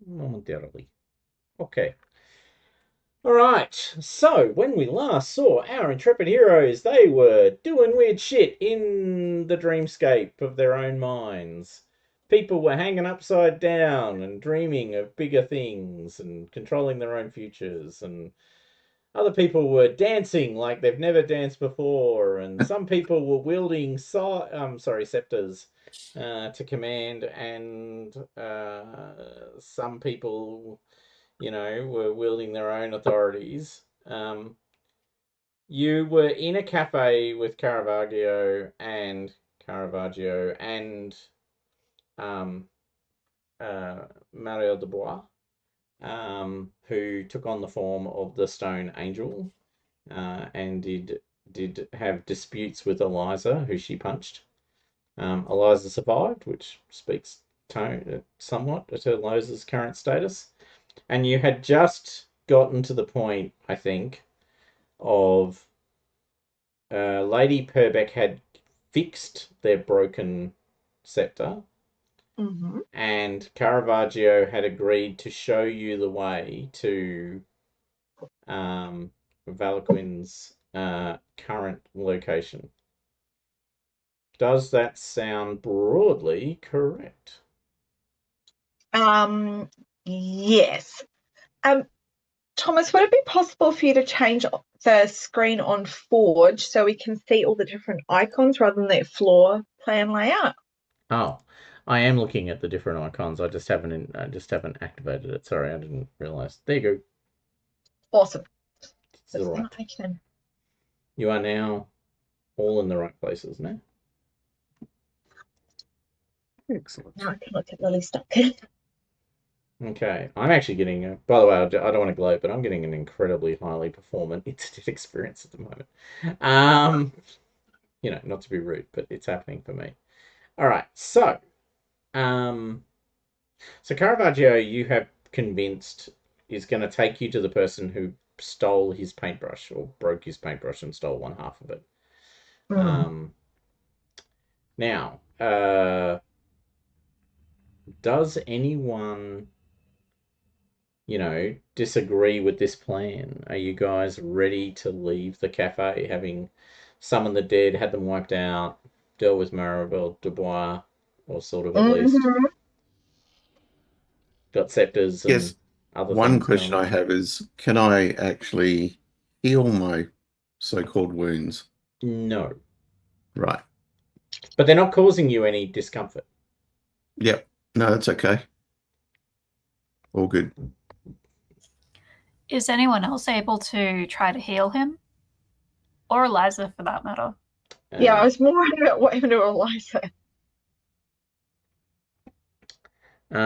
momentarily. Okay. All right. So when we last saw our intrepid heroes, they were doing weird shit in the dreamscape of their own minds. People were hanging upside down and dreaming of bigger things and controlling their own futures, and other people were dancing like they've never danced before, and some people were wielding scepters to command, and some people, were wielding their own authorities. You were in a cafe with Caravaggio and um, Mario Dubois, who took on the form of the Stone Angel, and did have disputes with Eliza, who she punched. Eliza survived, which speaks somewhat to Eliza's current status. And you had just gotten to the point, I think, of Lady Purbeck had fixed their broken scepter, and Caravaggio had agreed to show you the way to Valaquin's current location. Does that sound broadly correct? Yes. Thomas, would it be possible for you to change the screen on Forge so we can see all the different icons rather than the floor plan layout? Oh, I am looking at the different icons. I just haven't activated it. Sorry, I didn't realize. There you go. Awesome. It's all right. You are now all in the right places now. Excellent. Now I can look at Lily's stuff. Okay, I'm actually getting. By the way, I don't want to gloat, but I'm getting an incredibly highly performant internet experience at the moment. Not to be rude, but it's happening for me. All right, so Caravaggio, you have convinced is going to take you to the person who stole his paintbrush or broke his paintbrush and stole one half of it. Now, does anyone, disagree with this plan? Are you guys ready to leave the cafe, having summoned the dead, had them wiped out, dealt with Maribel Dubois, or sort of at least got scepters and Yes. other One things question going I have is, can I actually heal my so-called wounds? No. Right. But they're not causing you any discomfort. Yep. No, that's okay. All good. Is anyone else able to try to heal him? Or Eliza, for that matter? Yeah, I was more worried about what happened to Eliza.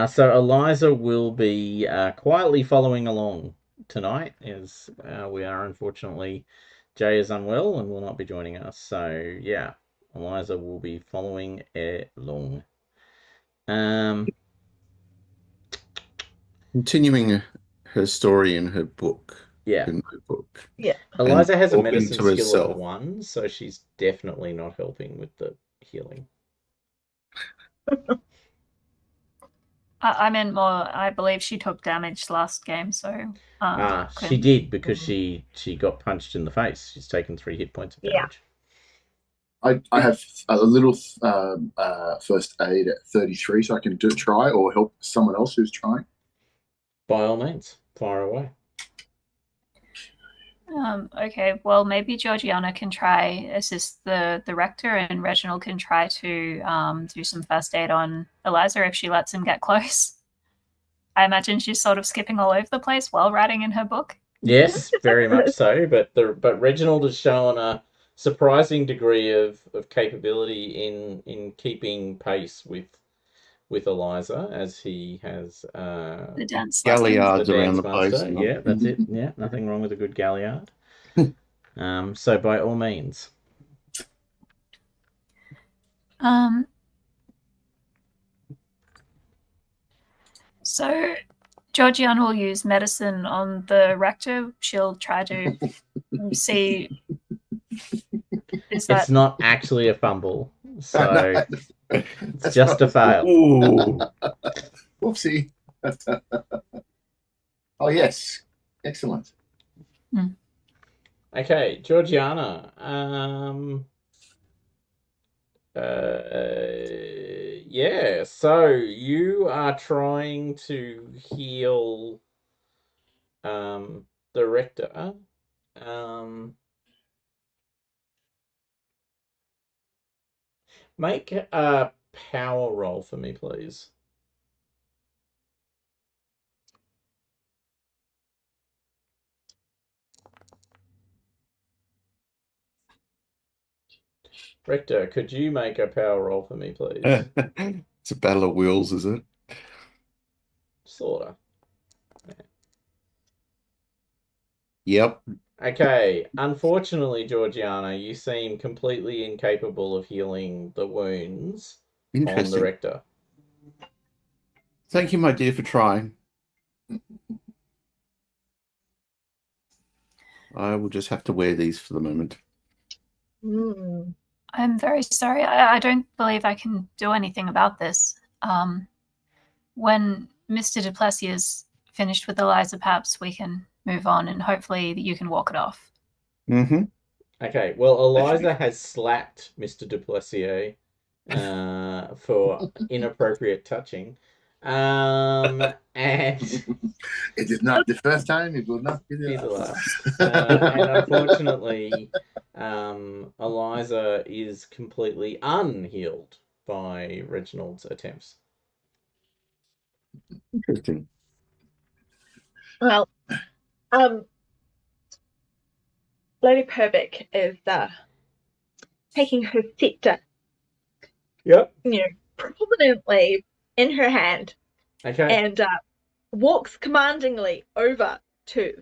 So Eliza will be quietly following along tonight, as we are, unfortunately, Jay is unwell and will not be joining us. So yeah, Eliza will be following along. Continuing her story in her book. Yeah. In my book. Yeah. Eliza has a medicine skill of 1, so she's definitely not helping with the healing. I meant more, I believe she took damage last game, so... she did, because she got punched in the face. She's taken 3 hit points of damage. I have a little first aid at 33, so I can try or help someone else who's trying. By all means, fire away. Okay, well, maybe Georgiana can try assist the rector, and Reginald can try to do some first aid on Eliza if she lets him get close. I imagine she's sort of skipping all over the place while writing in her book. Yes, very much so. But Reginald has shown a surprising degree of capability in keeping pace with Eliza, as he has the dance galliards around the place. Yeah, that's it. Yeah, nothing wrong with a good galliard. So by all means. So Georgiana will use medicine on the rector. She'll try to see. It's not actually a fumble, so it's just a fail. Ooh. Whoopsie. Oh yes, excellent. Okay, Georgiana. Yeah. So you are trying to heal the rector. Make a power roll for me, please. Rector, could you make a power roll for me, please? It's a battle of wills, is it? Sorta. Yep. Okay, unfortunately, Georgiana, you seem completely incapable of healing the wounds on the Interesting. rector. Thank you, my dear, for trying. I will just have to wear these for the moment. Mm. I'm very sorry. I don't believe I can do anything about this. When Mr. Duplessis is finished with Eliza, perhaps we can move on and hopefully you can walk it off. Mm-hmm. Okay, well, Eliza has slapped Mr. Duplessis for inappropriate touching. And It is not the first time. It will not be be the the last. last. And unfortunately, Eliza is completely unhealed by Reginald's attempts. Interesting. Well, Lady Purbeck is taking her scepter, Yep. prominently in her hand, Okay. and walks commandingly over to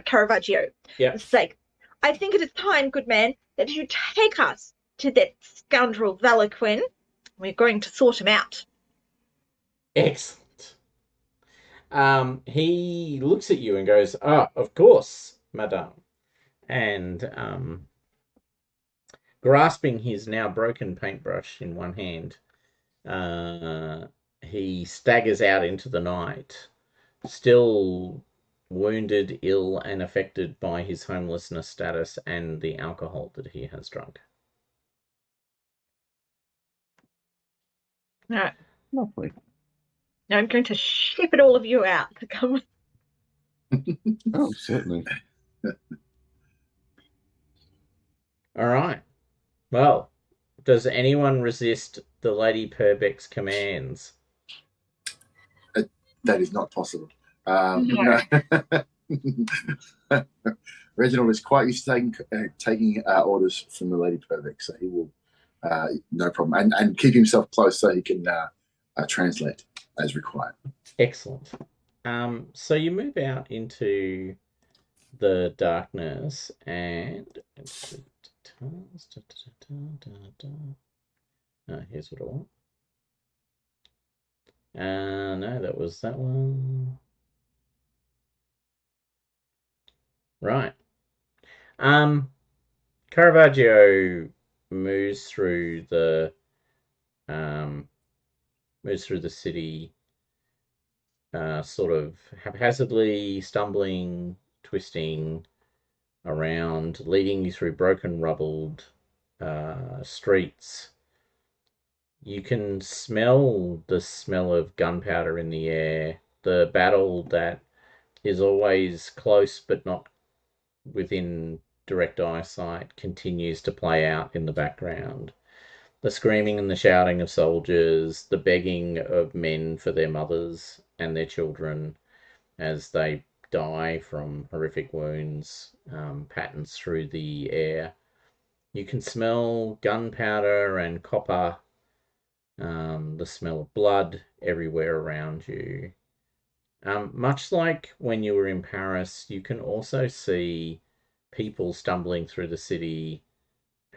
Caravaggio. Yep. It's like, I think it is time, good man, that you take us to that scoundrel Veliquin. We're going to sort him out. Excellent. He looks at you and goes, "Ah, of course, madame." And grasping his now broken paintbrush in one hand, he staggers out into the night, still wounded, ill, and affected by his homelessness status and the alcohol that he has drunk. No, Lovely. now I'm going to shepherd all of you out to come with. Oh, certainly. All right. Well, does anyone resist the Lady Purbeck's commands? That is not possible. No. Reginald is quite used to taking orders from the Lady Purbeck, so he will, no problem, and keep himself close so he can translate as required. Excellent. So you move out into the darkness and here's what I want. No, that was that one. Right. Caravaggio moves through the city, sort of haphazardly, stumbling, twisting around, leading you through broken, rubbled streets. You can smell the smell of gunpowder in the air. The battle that is always close but not within direct eyesight continues to play out in the background. The screaming and the shouting of soldiers, the begging of men for their mothers and their children as they die from horrific wounds, patterns through the air. You can smell gunpowder and copper, the smell of blood everywhere around you. Much like when you were in Paris, you can also see people stumbling through the city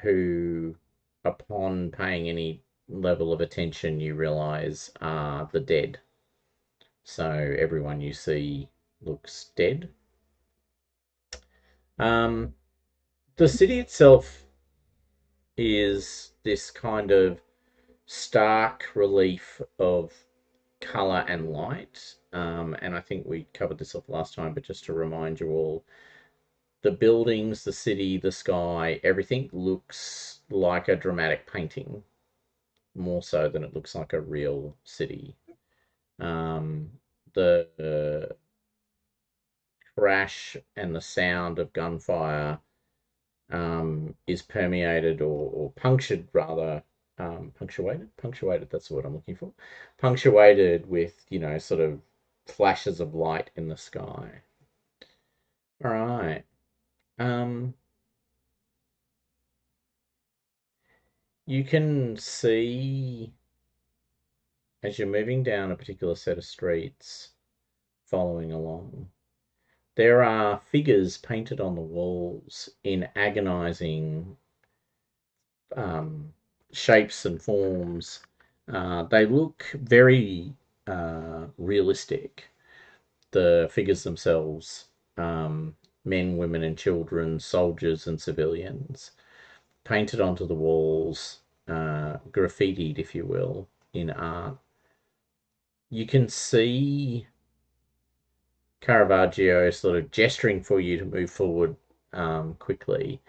who, upon paying any level of attention, you realize are the dead. So everyone you see looks dead. The city itself is this kind of stark relief of color and light. And I think we covered this off last time, but just to remind you all, the buildings, the city, the sky, everything looks like a dramatic painting, more so than it looks like a real city. The crash and the sound of gunfire is permeated or punctured rather, punctuated, that's the word I'm looking for, punctuated with, sort of flashes of light in the sky. All right. You can see as you're moving down a particular set of streets, following along, there are figures painted on the walls in agonizing shapes and forms. They look very realistic. The figures themselves, men, women, and children, soldiers and civilians, painted onto the walls, graffitied, if you will, in art. You can see Caravaggio sort of gesturing for you to move forward quickly.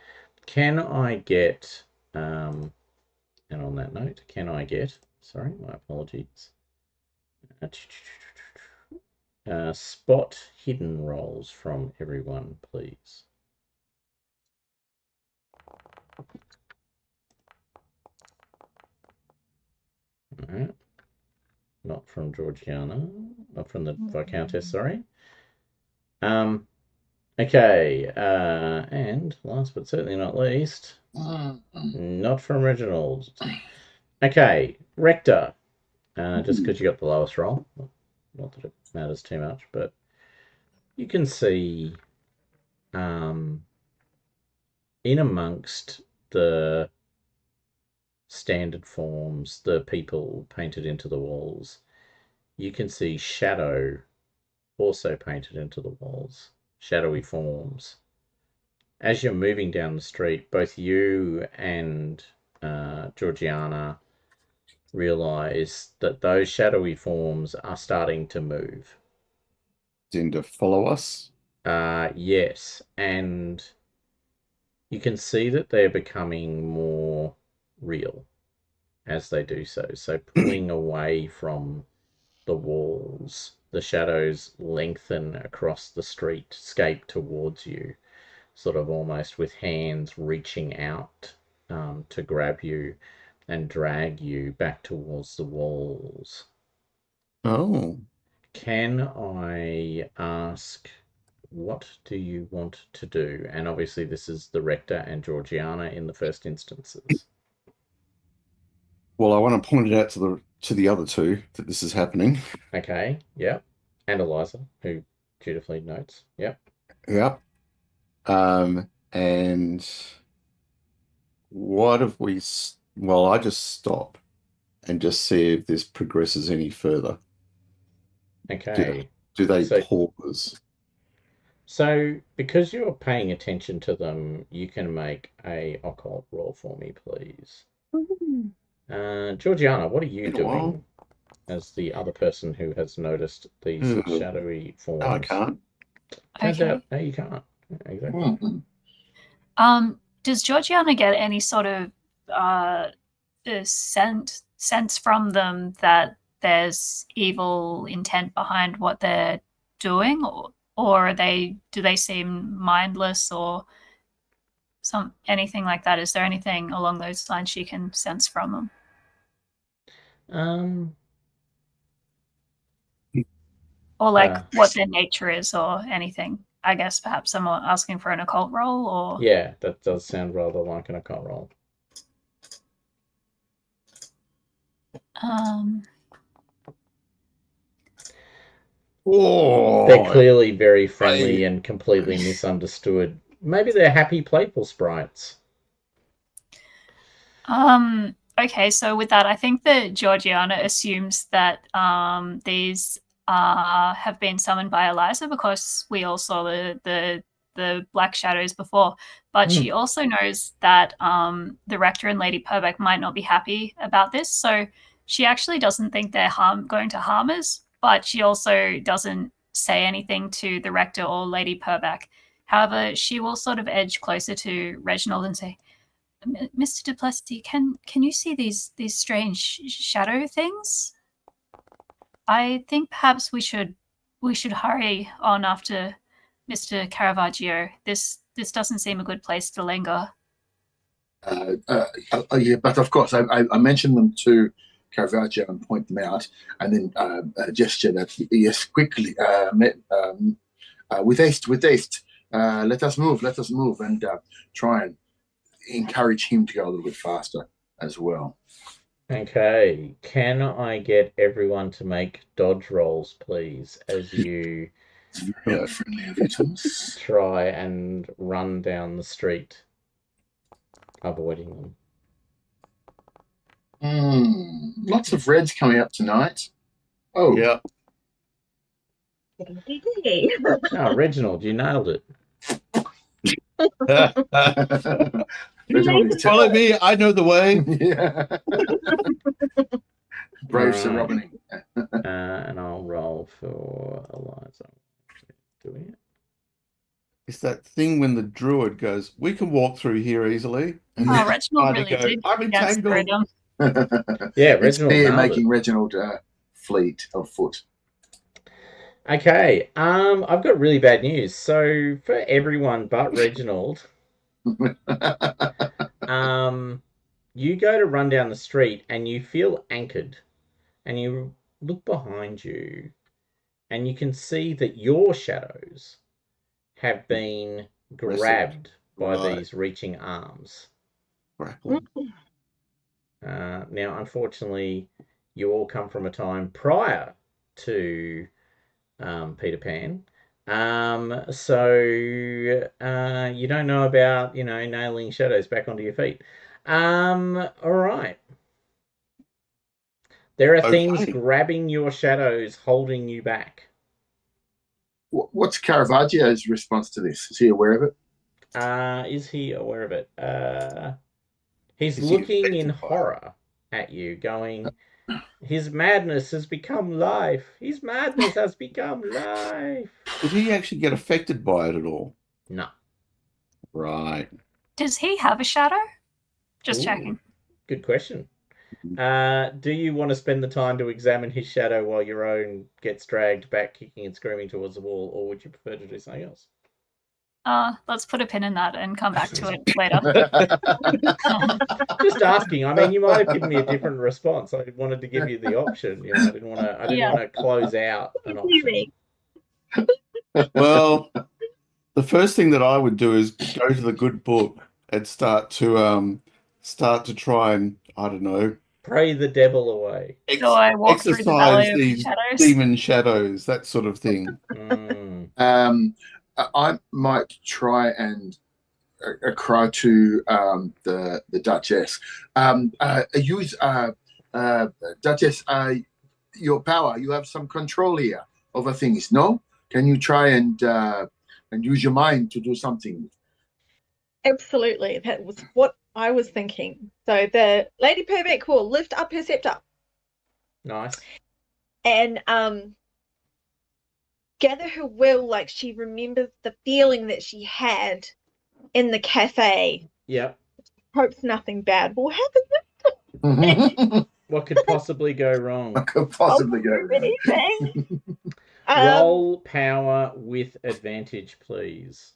Can I get, and on that note, sorry, my apologies, spot hidden rolls from everyone, please. All right. Not from Georgiana, not from the Viscountess, sorry. Okay, and last but certainly not least, not from Reginald. Okay, Rector, just because you got the lowest roll, not that it matters too much, but you can see in amongst the standard forms, the people painted into the walls, you can see shadow also painted into the walls, shadowy forms. As you're moving down the street, both you and Georgiana realize that those shadowy forms are starting to move. Tend to follow us. Yes, and you can see that they're becoming more real as they do so. So pulling away from the walls, the shadows lengthen across the streetscape towards you, sort of almost with hands reaching out to grab you and drag you back towards the walls. Oh. Can I ask, what do you want to do? And obviously this is the Rector and Georgiana in the first instances. Well, I want to point it out to the other two that this is happening. Okay, yep. And Eliza, who dutifully notes. Yep. Yep. And what if well, I just stop and just see if this progresses any further. Okay. Do they So- pause? So, because you're paying attention to them, you can make a occult roll for me, please. Georgiana, what are you Been a while. doing as the other person who has noticed these shadowy forms? No, I can't. Turns Okay. out, no, you can't. Exactly. Does Georgiana get any sort of sense from them that there's evil intent behind what they're doing, or do they seem mindless or anything like that? Is there anything along those lines she can sense from them? Or like what their nature is or anything? I guess perhaps someone asking for an occult roll, or Yeah, that does sound rather like an occult roll. They're clearly very friendly and completely misunderstood. Maybe they're happy, playful sprites. Okay, so with that, I think that Georgiana assumes that these have been summoned by Eliza because we all saw the black shadows before. But she also knows that the Rector and Lady Purbeck might not be happy about this, so she actually doesn't think they're going to harm us, but she also doesn't say anything to the rector or Lady Purbeck. However, she will sort of edge closer to Reginald and say, Mr. Duplessis, can you see these strange shadow things? I think perhaps we should hurry on after Mr. Caravaggio. This doesn't seem a good place to linger. Yeah, but of course, I mentioned them to Caravaggio and point them out, and then gesture that yes, quickly, with haste, let us move, and try and encourage him to go a little bit faster as well. Okay, can I get everyone to make dodge rolls, please, as you Very friendly of you, Thomas. try and run down the street, avoiding them? Lots of reds coming up tonight. Oh, Yeah. Oh, Reginald, you nailed it. Reginald is Follow me. I know the way. yeah. Brave Sir Right. Robin. And I'll roll for Eliza. Doing it. It's that thing when the druid goes, we can walk through here easily. And Oh, then Reginald trying to really go, did. I'm Yes, entangled. freedom. Yeah, It's Reginald fear nailed making it. Reginald fleet of foot. Okay, I've got really bad news. So for everyone but Reginald, you go to run down the street and you feel anchored, and you look behind you, and you can see that your shadows have been grabbed by Right. these reaching arms. Grapple. Now, unfortunately, you all come from a time prior to Peter Pan. So you don't know about, nailing shadows back onto your feet. All right. There are things Okay. grabbing your shadows, holding you back. What's Caravaggio's response to this? Is he aware of it? Is he aware of it? He's Is he looking in affected by it? horror at you, going, his madness has become life. His madness has become life. Did he actually get affected by it at all? No. Right. Does he have a shadow? Just Ooh, checking. Good question. Do you want to spend the time to examine his shadow while your own gets dragged back, kicking and screaming towards the wall, or would you prefer to do something else? Let's put a pin in that and come back to it later. Just asking. I mean, you might have given me a different response. I wanted to give you the option. I didn't want to close out an option. Well, the first thing that I would do is go to the good book and start to try and, I don't know, Pray the devil away. So I walk through the valley exercise of these shadows. demon shadows, that sort of thing. I might try and cry to the Duchess. Use Duchess, your power. You have some control here over things. No, can you try and use your mind to do something? Absolutely. That was what I was thinking. So the Lady Purbeck will lift up her scepter Nice. and gather her will like she remembers the feeling that she had in the cafe. Yep. Hopes nothing bad will happen. What could possibly go wrong? What could possibly go wrong? Anything. Roll power with advantage, please.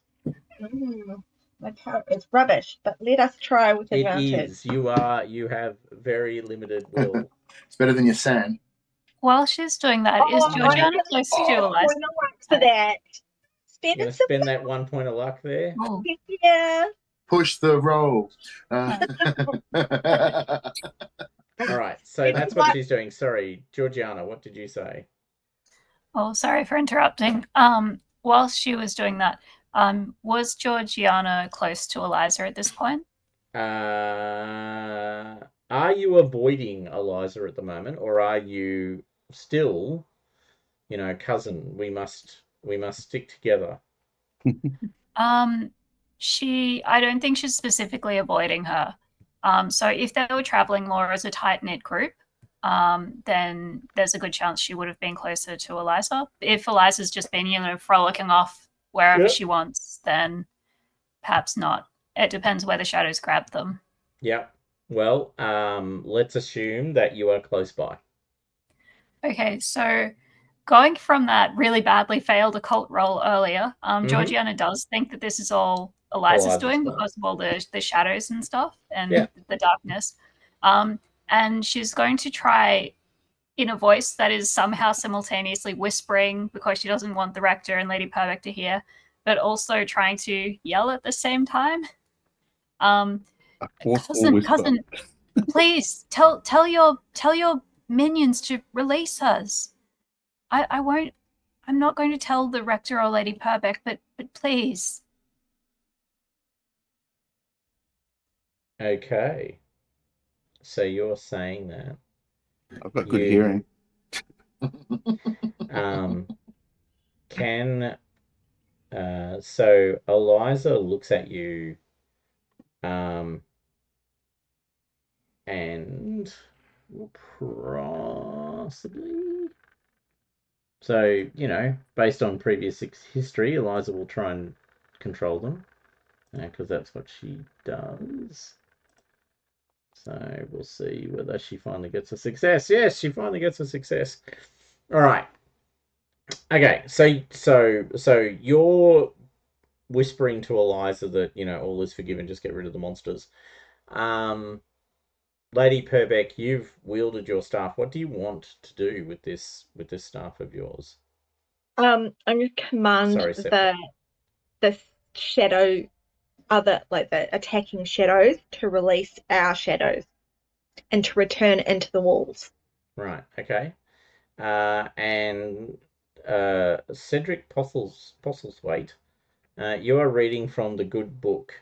My power is rubbish, but let us try with It advantage. is. You have very limited will. It's better than your sand. While she's doing that, is Georgiana close to Eliza? For that. You're going to spend that 1 point of luck there? Oh, Yeah. Push the roll. All right, so that's what she's doing. Sorry, Georgiana, what did you say? oh, sorry for interrupting. While she was doing that, was Georgiana close to Eliza at this point? Are you avoiding Eliza at the moment, or are you still, cousin? We must stick together. I don't think she's specifically avoiding her. So if they were traveling more as a tight-knit group, then there's a good chance she would have been closer to Eliza. If Eliza's just been, frolicking off wherever she wants, then perhaps not. It depends where the shadows grab them. Yep. Well, let's assume that you are close by. Okay, so going from that really badly failed occult roll earlier, Georgiana does think that this is all Eliza's doing because of all the shadows and stuff and the darkness. And she's going to try in a voice that is somehow simultaneously whispering because she doesn't want the rector and Lady Purbeck to hear, but also trying to yell at the same time. Cousin, please tell your minions to release us. I won't. I'm not going to tell the rector or Lady Purbeck, but please. Okay. So you're saying that I've got good hearing. So Eliza looks at you, and possibly. So, based on previous history, Eliza will try and control them, because that's what she does. So we'll see whether she finally gets a success. Yes, she finally gets a success. All right. Okay, so you're whispering to Eliza that all is forgiven. Just get rid of the monsters. Lady Purbeck, you've wielded your staff. What do you want to do with this staff of yours? I'm going to command the shadow, the attacking shadows, to release our shadows and to return into the walls. Right. Okay. And Cedric Postlethwaite, you are reading from the good book.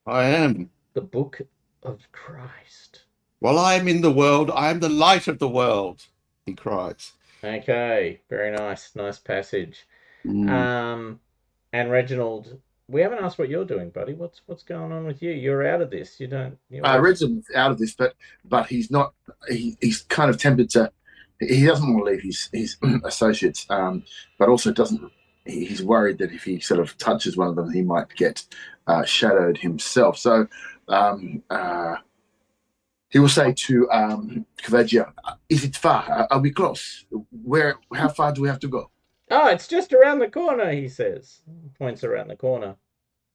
I am. The book of Christ. While I am in the world, I am the light of the world, he cries. Okay, very nice. Nice passage. And Reginald, we haven't asked what you're doing, buddy. What's going on with you? You're out of this. You don't. Reginald's out of this, but he's not. He's kind of tempted to. He doesn't want to leave his associates, but also doesn't. He's worried that if he sort of touches one of them, he might get shadowed himself. So he will say to Kvegia, "Is it far? Are we close? How far do we have to go?" Oh, it's just around the corner, he says. Points around the corner.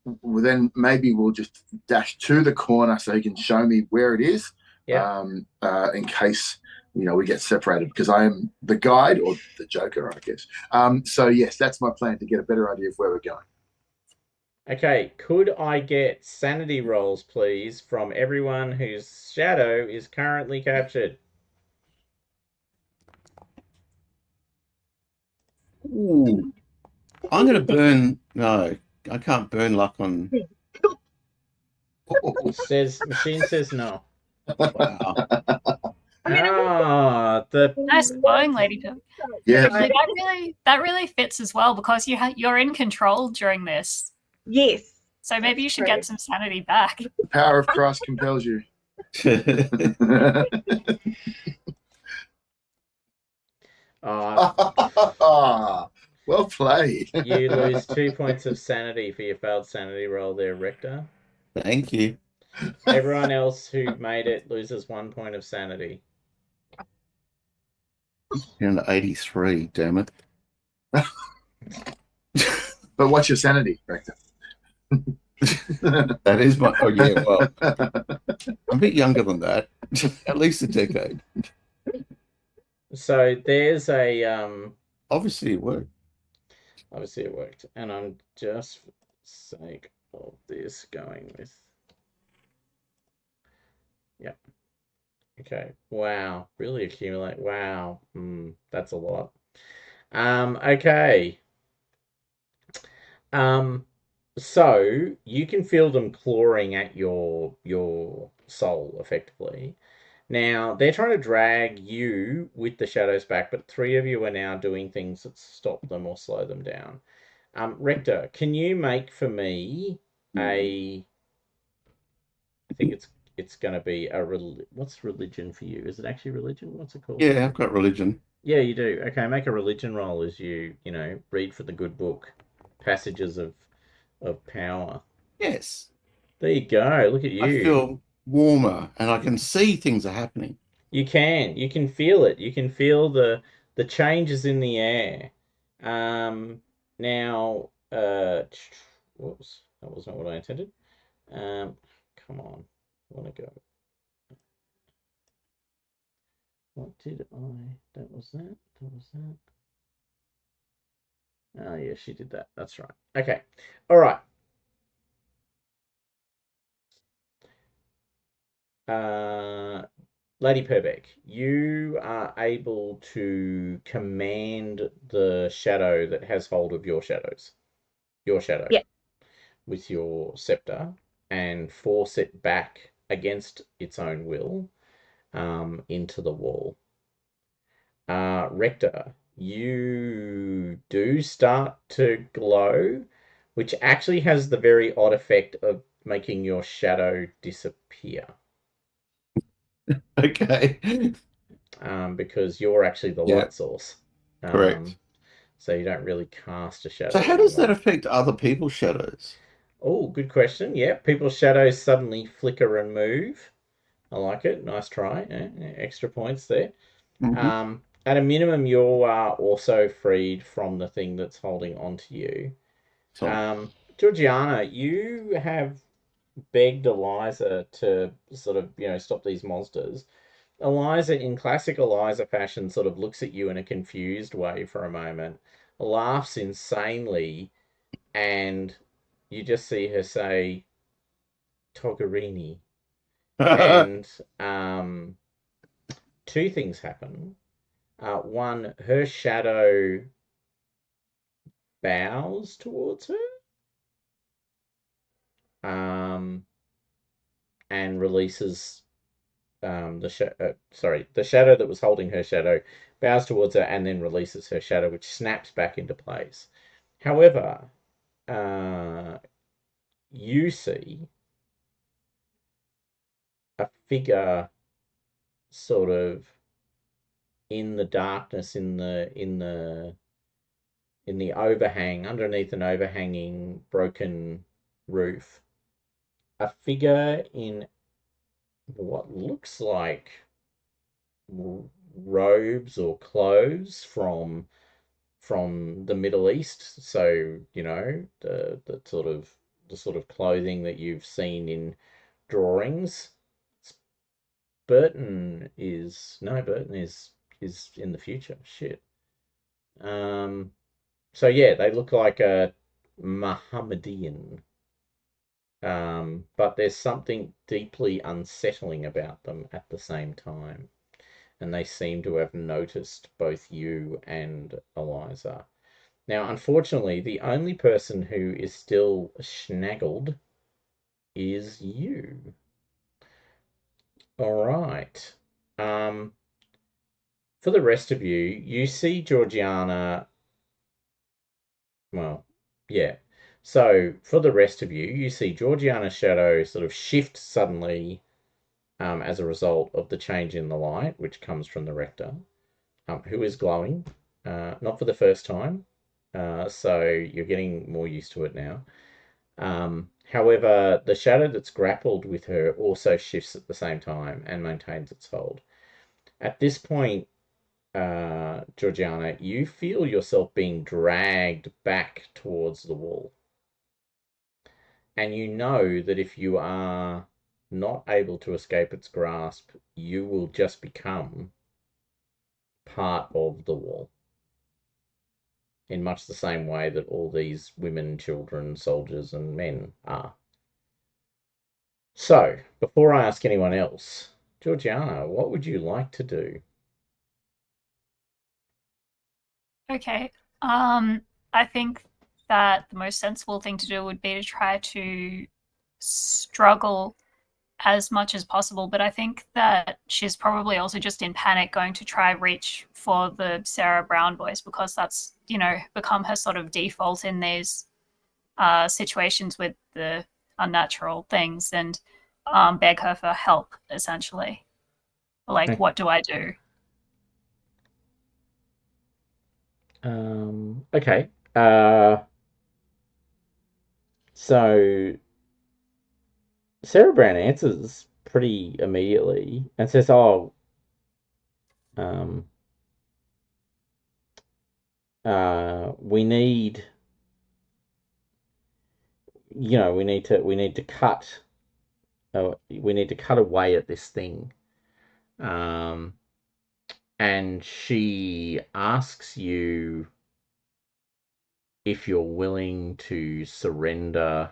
Well, then maybe we'll just dash to the corner so he can show me where it is. Yeah. In case we get separated, because I am the guide or the Joker, I guess. So yes, that's my plan, to get a better idea of where we're going. Okay, could I get sanity rolls, please, from everyone whose shadow is currently captured? Ooh. I'm going to burn. No, I can't burn luck on. Machine says no. Wow. Nice going, Lady Purbeck. Yeah, actually, that really fits as well, because you're in control during this. Yes. So maybe you should get some sanity back. The power of Christ compels you. Well played. You lose 2 points of sanity for your failed sanity roll there, Rector. Thank you. Everyone else who made it loses 1 point of sanity. Down to 83, damn it. But what's your sanity, Rector? That is my. Oh, yeah, well, I'm a bit younger than that. At least a decade. So there's a. Obviously, it worked. Obviously, it worked. And I'm just, for the sake of this, going with. Yep. Okay. Wow. Really accumulate. Wow. That's a lot. Okay. So you can feel them clawing at your soul effectively. Now they're trying to drag you with the shadows back, but 3 of you are now doing things that stop them or slow them down. Rector, can you make for me I think it's going to be what's religion for you? Is it actually religion? What's it called? Yeah, I've got religion. Yeah, you do. Okay, make a religion roll as you know, read for the good book, passages of power. Yes. There you go. Look at I you. feel warmer and I can see things are happening. You can feel it. You can feel the changes in the air. Now, whoops, that was not what I intended. Come on, I want to go. What did I? That was that. That was that. Oh, yeah, she did that. That's right. Okay. All right. Lady Purbeck, you are able to command the shadow that has hold of your shadow, Yeah. with your scepter and force it back against its own will into the wall. Rector, you do start to glow, which actually has the very odd effect of making your shadow disappear. Okay. Because you're actually the Yeah, light source. correct. So you don't really cast a So shadow how does that anymore. affect other people's shadows? Oh, good question. Yeah, people's shadows suddenly flicker and move. I like it. Nice try. Extra points there. Hmm. At a minimum, you are also freed from the thing that's holding onto you. So, Georgiana, you have begged Eliza to sort of, stop these monsters. Eliza, in classic Eliza fashion, sort of looks at you in a confused way for a moment, laughs insanely, and you just see her say, Togarini. And two things happen. One, her shadow bows towards her and releases the shadow that was holding her shadow bows towards her and then releases her shadow, which snaps back into place. However, uh, you see a figure sort of in the darkness, in the overhang, underneath an overhanging broken roof. A figure in what looks like robes or clothes from the Middle East. So, the sort of clothing that you've seen in drawings. Burton is in the future. Shit. So yeah, they look like a Mohammedan. But there's something deeply unsettling about them at the same time. And they seem to have noticed both you and Eliza. Now, unfortunately, the only person who is still snaggled is you. All right. Um, for the rest of you, you see Georgiana. Well, yeah. So for the rest of you, you see Georgiana's shadow sort of shift suddenly as a result of the change in the light, which comes from the rector, who is glowing, not for the first time. So you're getting more used to it now. However, the shadow that's grappled with her also shifts at the same time and maintains its hold. At this point, Georgiana, you feel yourself being dragged back towards the wall. And you know that if you are not able to escape its grasp, you will just become part of the wall. In much the same way that all these women, children, soldiers, and men are. So, before I ask anyone else, Georgiana, what would you like to do? Okay. I think that the most sensible thing to do would be to try to struggle as much as possible. But I think that she's probably also just in panic going to try reach for the Sarah Brown voice because that's, become her sort of default in these situations with the unnatural things. And beg her for help, essentially. Like, what do I do? Okay. So Sarah Brown answers pretty immediately and says, "Oh, um, we need, we need to cut, we need to cut away at this thing." Um, and she asks you if you're willing to surrender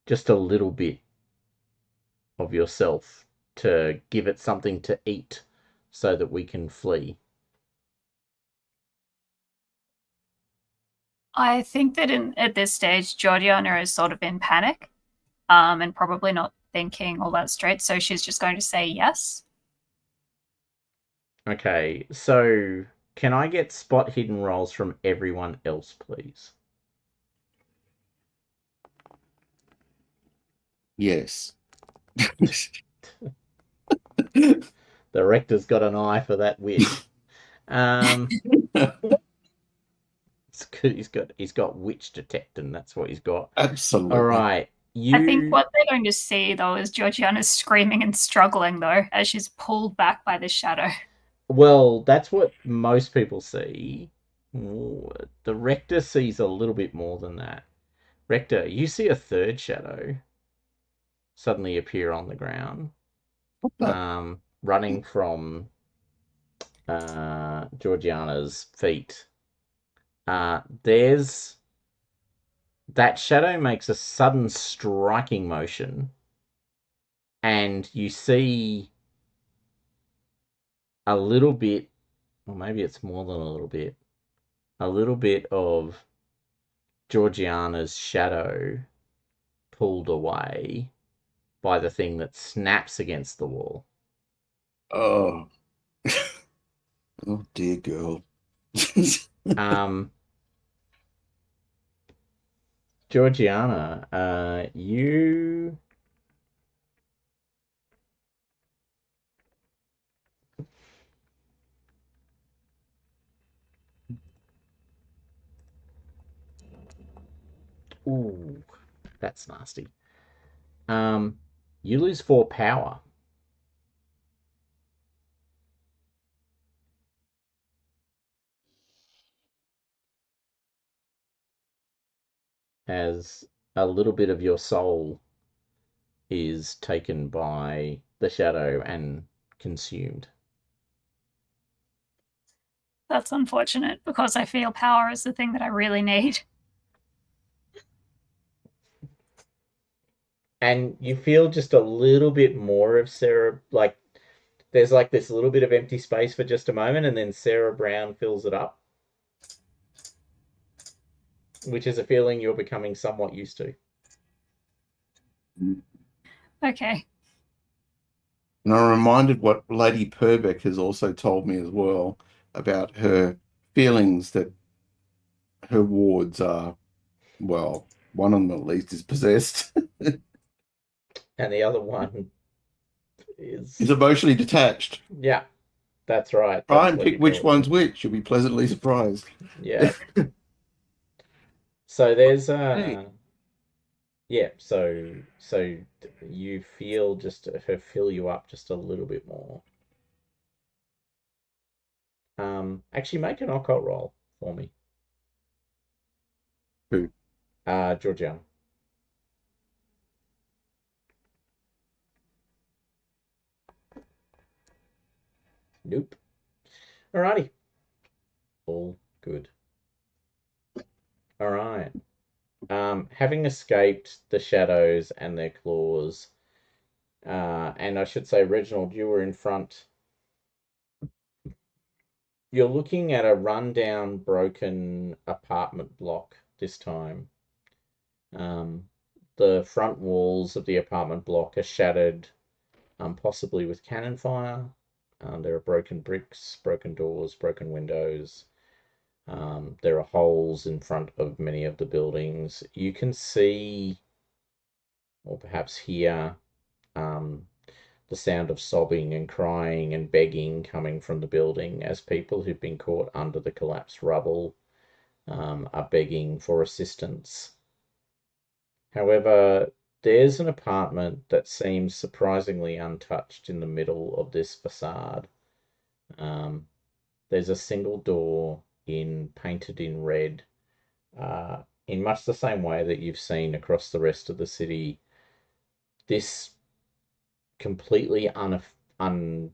just a little bit of yourself to give it something to eat so that we can flee. I think that at this stage, Georgiana is sort of in panic, and probably not thinking all that straight. So she's just going to say yes. Okay, so can I get spot hidden rolls from everyone else, please? Yes. The rector's got an eye for that witch. He's got witch detect, and that's what he's got. Absolutely. All right, I think what they're going to see, though, is Georgiana's screaming and struggling, though, as she's pulled back by the shadow. Well, that's what most people see. The rector sees a little bit more than that. Rector, you see a third shadow suddenly appear on the ground, running from Georgiana's feet. There's that shadow makes a sudden striking motion, and you see a little bit, or maybe it's more than a little bit of Georgiana's shadow pulled away by the thing that snaps against the wall. Oh. Oh dear girl. Georgiana, you ooh, that's nasty. You lose 4 power. As a little bit of your soul is taken by the shadow and consumed. That's unfortunate because I feel power is the thing that I really need. And you feel just a little bit more of Sarah, like there's like this little bit of empty space for just a moment, and then Sarah Brown fills it up, which is a feeling you're becoming somewhat used to. Okay. And I'm reminded what Lady Purbeck has also told me as well about her feelings that her wards are, well, one of them at least is possessed. And the other one is emotionally detached. Yeah, that's right. Try That's and what pick you which told me. one's which. You'll be pleasantly surprised. Yeah. So there's Hey. yeah, so you feel just her fill you up just a little bit more. Actually make an occult roll for me. Who? Georgiana. Nope. Alrighty. All good. Alright. Having escaped the shadows and their claws, and I should say, Reginald, you were in front. You're looking at a rundown, broken apartment block this time. The front walls of the apartment block are shattered, possibly with cannon fire. There are broken bricks, broken doors, broken windows. There are holes in front of many of the buildings. You can see, or perhaps hear, the sound of sobbing and crying and begging coming from the building as people who've been caught under the collapsed rubble are begging for assistance. However, there's an apartment that seems surprisingly untouched in the middle of this facade. There's a single door painted in red, in much the same way that you've seen across the rest of the city. This completely undamaged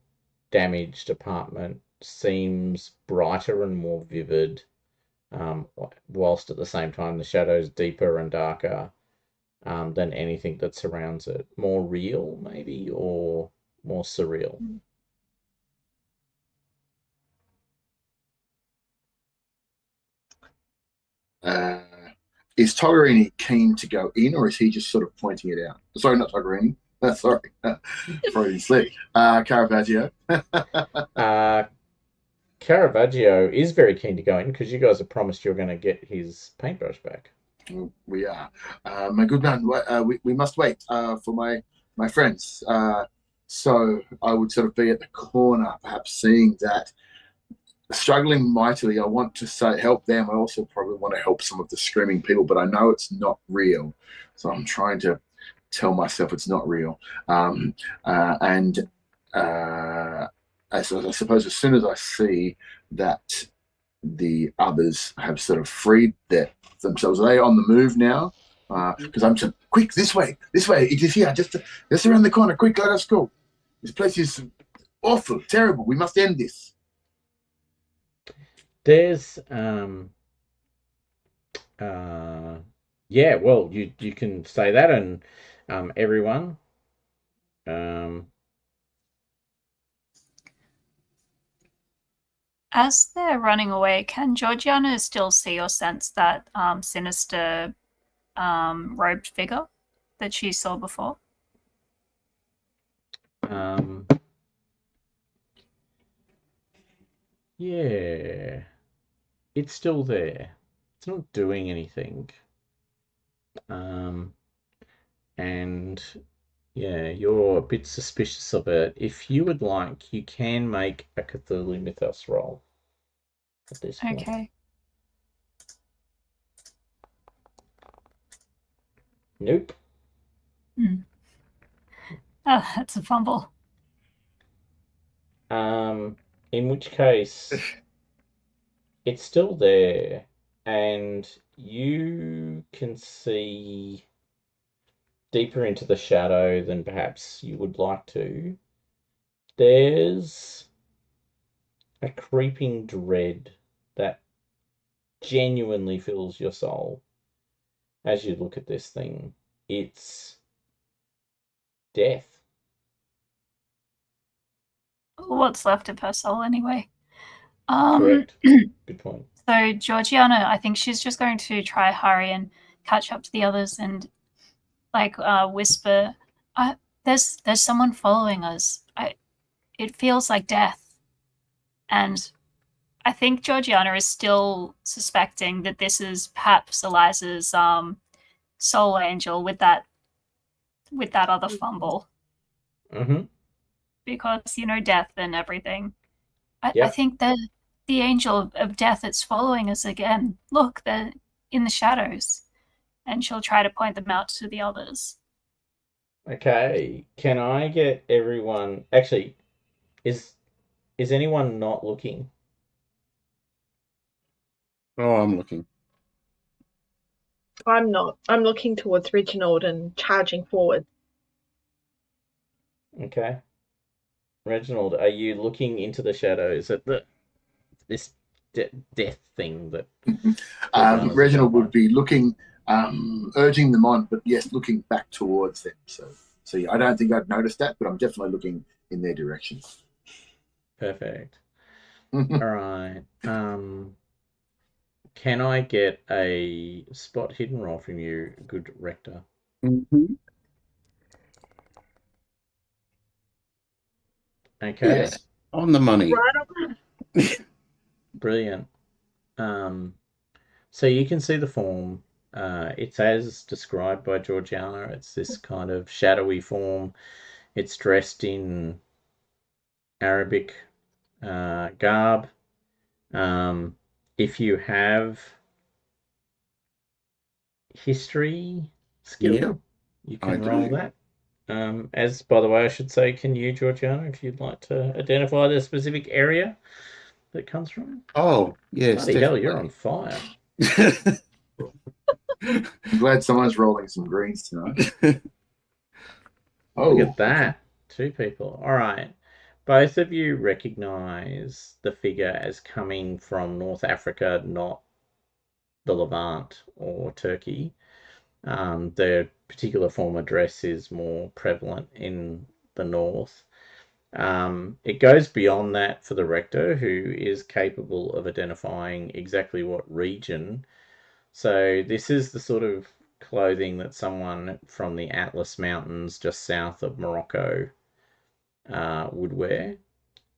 apartment seems brighter and more vivid, whilst at the same time the shadows deeper and darker than anything that surrounds it. More real, maybe, or more surreal. Is Togarini keen to go in, or is he just sort of pointing it out? Sorry, not Togarini. Sorry, Freudian slip. Caravaggio. Caravaggio is very keen to go in because you guys have promised you're going to get his paintbrush back. We are. My good man, we must wait for my friends. So I would sort of be at the corner, perhaps seeing that. Struggling mightily, I want to help them. I also probably want to help some of the screaming people, but I know it's not real. So I'm trying to tell myself it's not real. I suppose as soon as I see that the others have sort of freed themselves, are they on the move now? Because I'm just, quick, this way, it is here, just around the corner, quick, let us go. This place is awful, terrible, we must end this. There's yeah, well, you can say that, and everyone As they're running away, can Georgiana still see or sense that sinister robed figure that she saw before? Yeah, it's still there. It's not doing anything. And yeah, you're a bit suspicious of it. If you would like, you can make a Cthulhu Mythos roll at this point. Okay. Nope. Oh, that's a fumble. In which case, it's still there, and you can see deeper into the shadow than perhaps you would like to. There's a creeping dread that genuinely fills your soul as you look at this thing. It's death. What's left of her soul, anyway. Correct. Good point. So Georgiana, I think she's just going to try hurry and catch up to the others and whisper, "There's someone following us. It feels like death." And I think Georgiana is still suspecting that this is perhaps Eliza's soul angel with that other fumble. Mm-hmm. Because death and everything. I Yep. think that the angel of death is following us again. Look, they're in the shadows. And she'll try to point them out to the others. Okay. Can I get everyone? Actually, is anyone not looking? Oh, I'm looking. I'm not. I'm looking towards Reginald and charging forward. Okay. Reginald, are you looking into the shadows at this death thing that Reginald would be looking, urging them on, but yes, looking back towards them. So yeah, I don't think I'd noticed that, but I'm definitely looking in their direction. Perfect. All right. Can I get a spot hidden roll from you, good rector? Mm-hmm. Okay. Yes, on the money. Right. Brilliant. So you can see the form It's as described by Georgiana. It's this kind of shadowy form. It's dressed in Arabic garb. If you have history skill, Yeah, you I can roll do. that. As by the way, I should say, can you, Georgiana, if you'd like to identify the specific area that comes from? Oh, yes, Bloody hell, you're on definitely. fire. I'm glad someone's rolling some greens tonight. Look Oh, at that. Two people. All right. Both of you recognize the figure as coming from North Africa, not the Levant or Turkey. The particular form of dress is more prevalent in the north. It goes beyond that for the rector, who is capable of identifying exactly what region. So this is the sort of clothing that someone from the Atlas Mountains just south of Morocco would wear.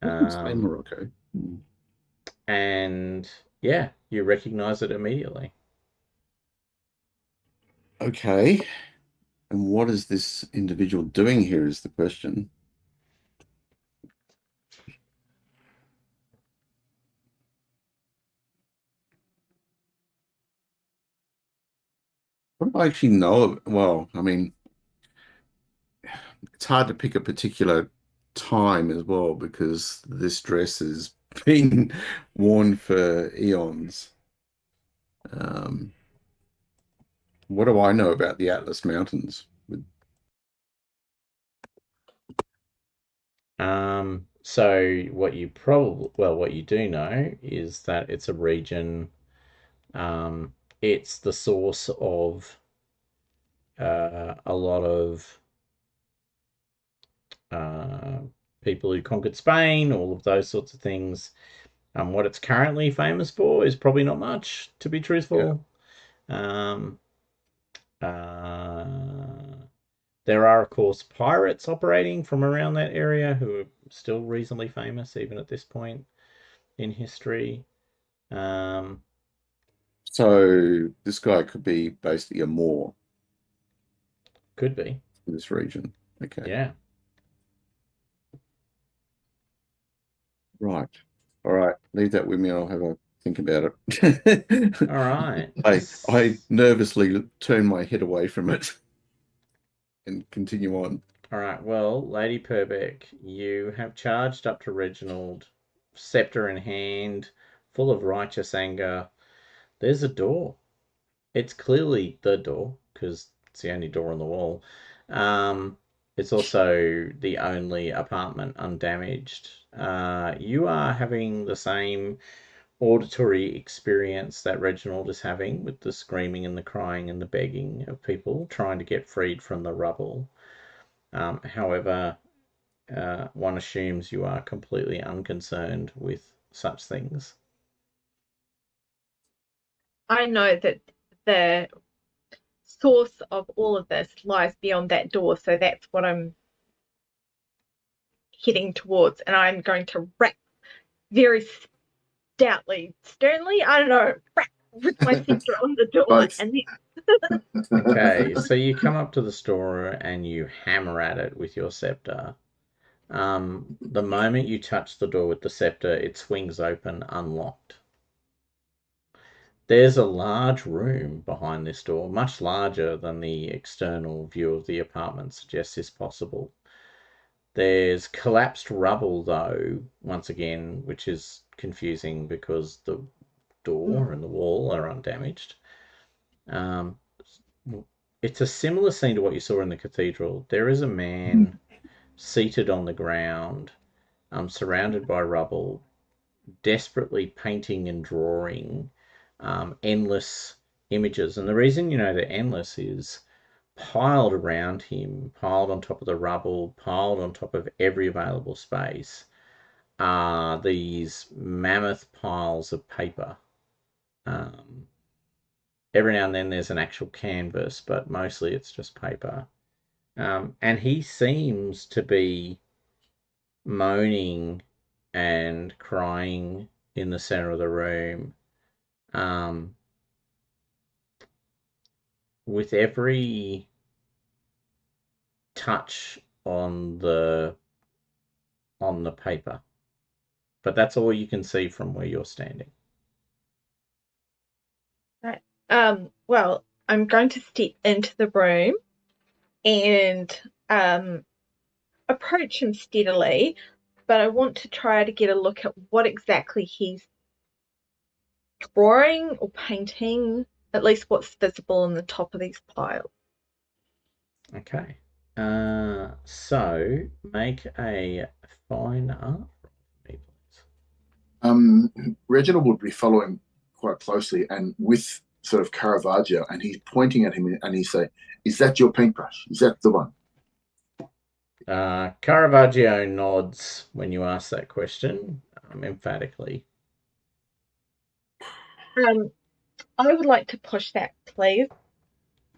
I can say Morocco. And yeah, you recognize it immediately. Okay. And what is this individual doing here is the question. What do I actually know of? Well, I mean, it's hard to pick a particular time as well because this dress has been worn for eons. Um, what do I know about the Atlas Mountains? So what you do know is that it's a region. It's the source of a lot of uh, people who conquered Spain, all of those sorts of things. What it's currently famous for is probably not much, to be Yeah. truthful. Um, uh, there are, of course, pirates operating from around that area who are still reasonably famous, even at this point in history. Um, So this guy could be basically a Moor could be, in this region. Okay. yeah. Right. All right. Leave that with me. I'll have a think about it. All right. I nervously turn my head away from it and continue on. All right. Well, Lady Purbeck, you have charged up to Reginald, scepter in hand, full of righteous anger. There's a door. It's clearly the door because it's the only door on the wall. It's also the only apartment undamaged. You are having the same auditory experience that Reginald is having with the screaming and the crying and the begging of people trying to get freed from the rubble. However, one assumes you are completely unconcerned with such things. I know that the source of all of this lies beyond that door, so that's what I'm heading towards, and I'm going to rap very stoutly, sternly, I don't know, rap with my finger on the door, both. and then Okay, so you come up to the store and you hammer at it with your scepter. The moment you touch the door with the scepter, it swings open, unlocked. There's a large room behind this door, much larger than the external view of the apartment suggests is possible. There's collapsed rubble, though, once again, which is confusing because the door and the wall are undamaged. Um, it's a similar scene to what you saw in the cathedral. There is a man seated on the ground, surrounded by rubble, desperately painting and drawing endless images. And the reason you know they're endless is piled around him, piled on top of the rubble, piled on top of every available space, are these mammoth piles of paper. Um, every now and then there's an actual canvas, but mostly it's just paper. And he seems to be moaning and crying in the center of the room. Um, with every touch on the paper. But that's all you can see from where you're standing. Right. Well, I'm going to step into the room and approach him steadily, but I want to try to get a look at what exactly he's drawing or painting, at least what's visible on the top of these piles. Okay. So make a fine art roll for me, please. Reginald would be following quite closely and with sort of Caravaggio, and he's pointing at him and he's saying, "Is that your paintbrush? Is that the one?" Caravaggio nods when you ask that question, emphatically. I would like to push that, please.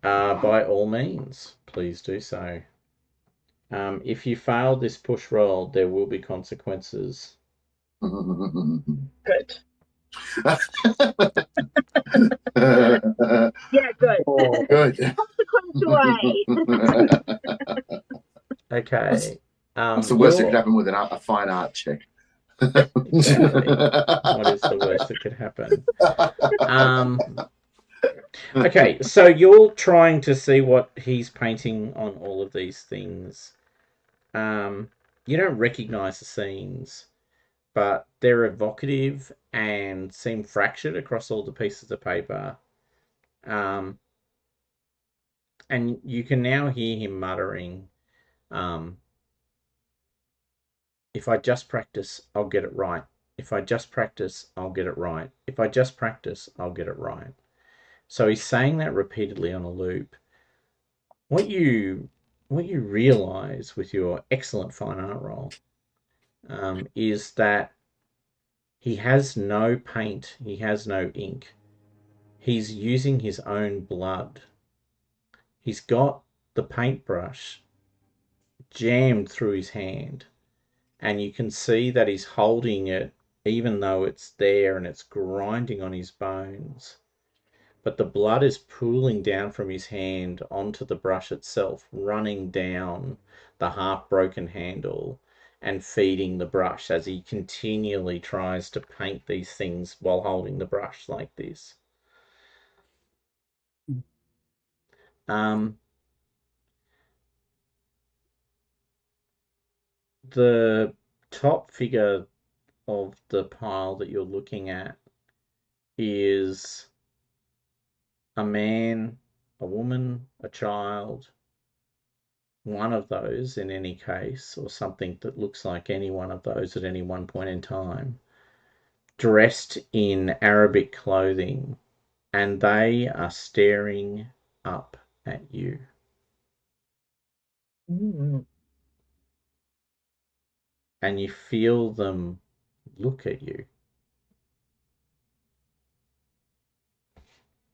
By all means, please do so. If you fail this push roll, there will be consequences. Good. Yeah, good. Oh, good. Consequence away. Okay. What's the worst that could happen with a fine art check? Exactly. What is the worst that could happen? Okay, so you're trying to see what he's painting on all of these things. You don't recognize the scenes, but they're evocative and seem fractured across all the pieces of paper. And you can now hear him muttering, if I just practice, I'll get it right. If I just practice, I'll get it right. If I just practice, I'll get it right. So he's saying that repeatedly on a loop. What you realize with your excellent fine art roll is that he has no paint, he has no ink. He's using his own blood. He's got the paintbrush jammed through his hand, and you can see that he's holding it even though it's there and it's grinding on his bones. But the blood is pooling down from his hand onto the brush itself, running down the half-broken handle and feeding the brush as he continually tries to paint these things while holding the brush like this. The top figure of the pile that you're looking at is a man, a woman, a child, one of those in any case, or something that looks like any one of those at any one point in time, dressed in Arabic clothing, and they are staring up at you. And you feel them look at you.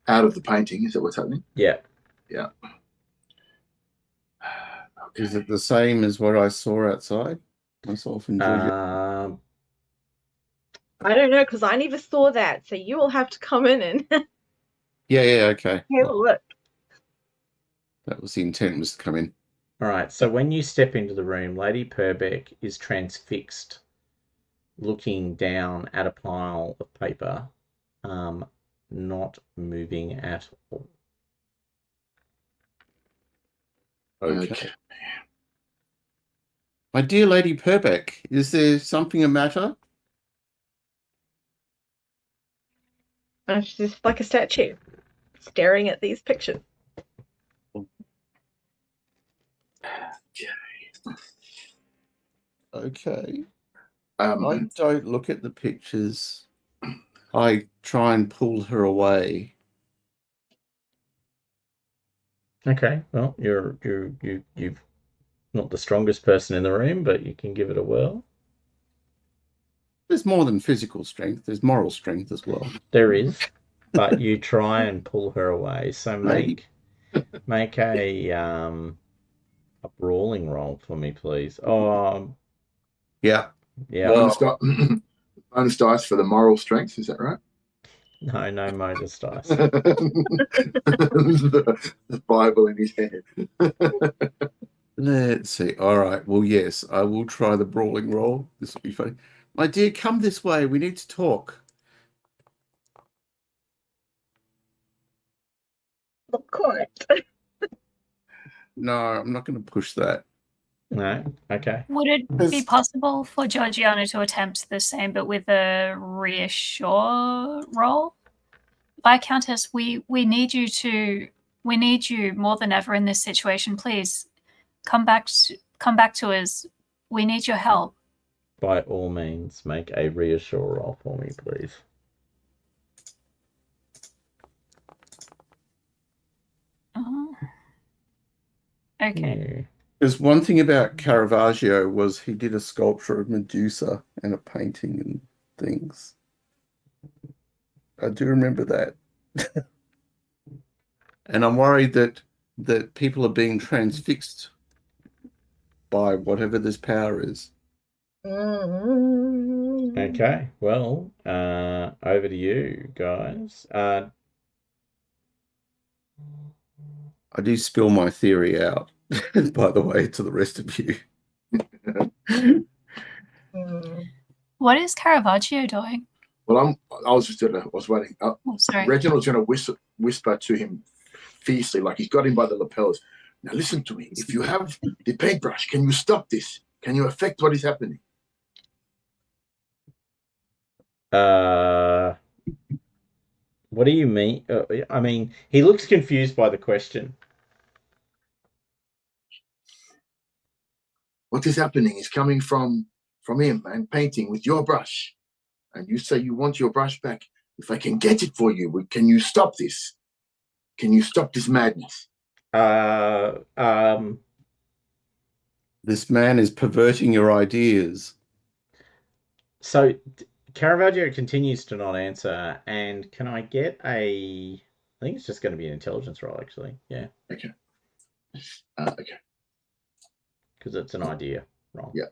Out of the painting, is that what's happening? Yeah. Yeah. Okay. Is it the same as what I saw outside? Myself and Georgia. I don't know, because I never saw that, so you will have to come in and Yeah, okay. have a look. That was the intent, was to come in. All right, so when you step into the room, Lady Purbeck is transfixed, looking down at a pile of paper, not moving at all. Okay. My dear Lady Purbeck, is there something the matter? She's just like a statue, staring at these pictures. Okay. I don't look at the pictures. I try and pull her away. Okay, well, you're not the strongest person in the room, but you can give it a whirl. There's more than physical strength. There's moral strength as well. There is, but you try and pull her away. So make a brawling roll for me, please. Oh, yeah. yeah. Bonus dice for the moral strength. Is that right? No Modus dice. The Bible in his hand. Let's see. All right. Well, yes, I will try the brawling roll. This will be funny. My dear, come this way. We need to talk. Not quite. No, I'm not going to push that. No? Okay. Would it be possible for Georgiana to attempt the same but with a reassure roll? Viscountess, we need you more than ever in this situation. Please come back to us. We need your help. By all means, make a reassure roll for me, please. Okay. Yeah. There's one thing about Caravaggio was he did a sculpture of Medusa and a painting and things. I do remember that. And I'm worried that people are being transfixed by whatever this power is. Okay. Well, over to you guys. I do spill my theory out, by the way, to the rest of you. What is Caravaggio doing? Well, I was waiting. Oh, sorry. Reginald's going to whisper to him fiercely, like he's got him by the lapels. Now listen to me. If you have the paintbrush, can you stop this? Can you affect what is happening? What do you mean? I mean, he looks confused by the question. What is happening is coming from him, man, painting with your brush. And you say you want your brush back. If I can get it for you, can you stop this? Can you stop this madness? This man is perverting your ideas. So Caravaggio continues to not answer, and can I get I think it's just going to be an intelligence roll, actually. Yeah. Okay. Okay. Because it's an idea roll. Yeah.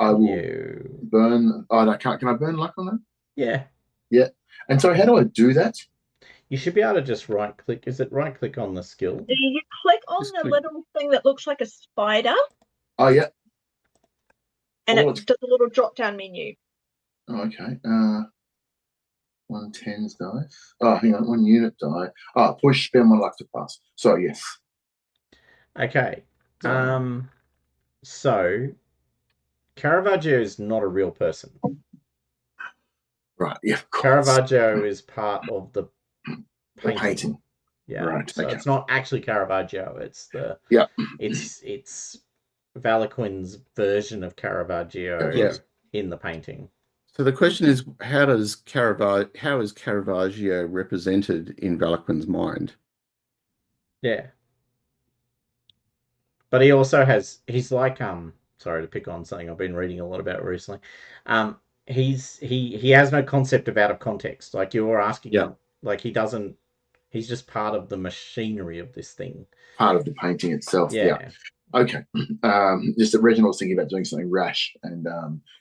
I will burn. Oh, no, can I burn luck on that? Yeah. Yeah. And so how do I do that? You should be able to just right click. Is it right click on the skill? You click on the little thing that looks like a spider. Oh, yeah. And it does a little drop down menu. Oh, okay. 1 tens dice. Oh, hang on. 1 unit die. Oh, push, spend 1 luck to pass. So, yes. Okay. So Caravaggio is not a real person. Right. Yeah. Of course. Caravaggio is part of the painting. Yeah. Right. So okay. it's not actually Caravaggio. It's the It's Valaquin's version of Caravaggio in the painting. So the question is, how is Caravaggio represented in Valaquin's mind? Yeah. But he also has, he's like, sorry to pick on something I've been reading a lot about recently. He has no concept of out of context. Like you're asking him, like he's just part of the machinery of this thing. Part of the painting itself. Yeah. Okay. Just that Reginald's thinking about doing something rash and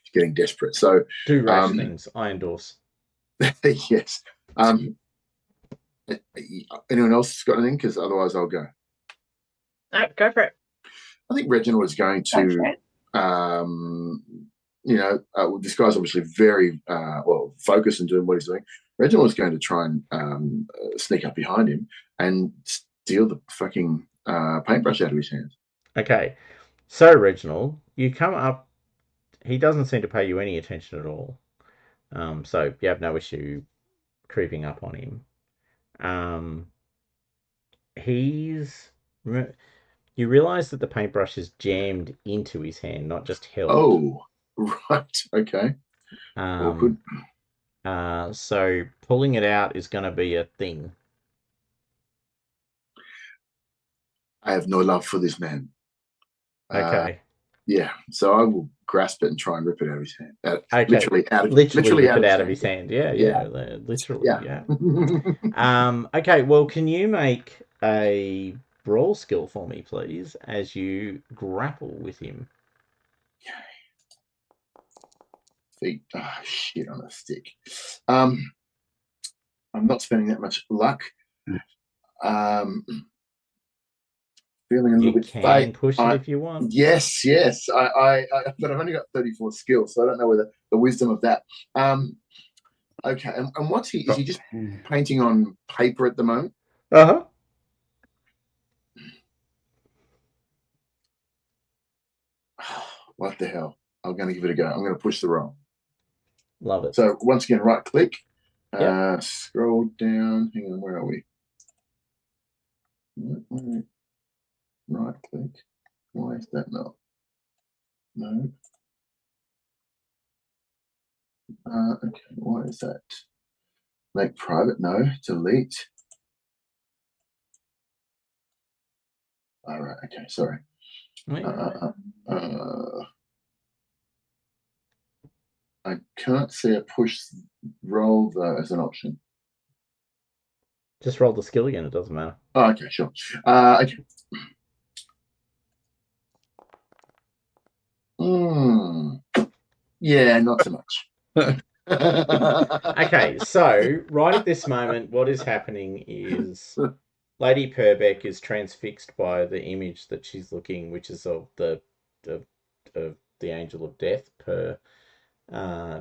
he's getting desperate. So do rash things. I endorse. Yes. Anyone else got anything? Because otherwise I'll go. No, go for it. I think Reginald is going to, this guy's obviously very focused on doing what he's doing. Reginald is going to try and sneak up behind him and steal the fucking paintbrush out of his hands. Okay. So, Reginald, you come up. He doesn't seem to pay you any attention at all. So you have no issue creeping up on him. You realise that the paintbrush is jammed into his hand, not just held. Oh, right. Okay. So pulling it out is going to be a thing. I have no love for this man. Okay. Yeah. So I will grasp it and try and rip it out of his hand. Literally rip it out of his hand. Yeah. Literally. Yeah. Okay. Well, can you make a brawl skill for me, please, as you grapple with him? feet. Ah, shit on a stick. I'm not spending that much luck. Feeling a little You bit can fake. push it if you want. Yes. But I've only got 34 skills, so I don't know whether the wisdom of that. Okay, and what's he? Is he just painting on paper at the moment? Uh-huh. What the hell? I'm going to give it a go. I'm going to push the roll. Love it. So once again, right click. Yep. Scroll down. Hang on, where are we? Right click. Why is that not? No. Okay, why is that? Make private? No. Delete. All right. Okay. Sorry. I can't see a push roll though as an option. Just roll the skill again. It doesn't matter. Oh, okay, sure. Okay. Yeah, not so much. Okay, so right at this moment, what is happening is Lady Purbeck is transfixed by the image that she's looking, which is of the Angel of Death per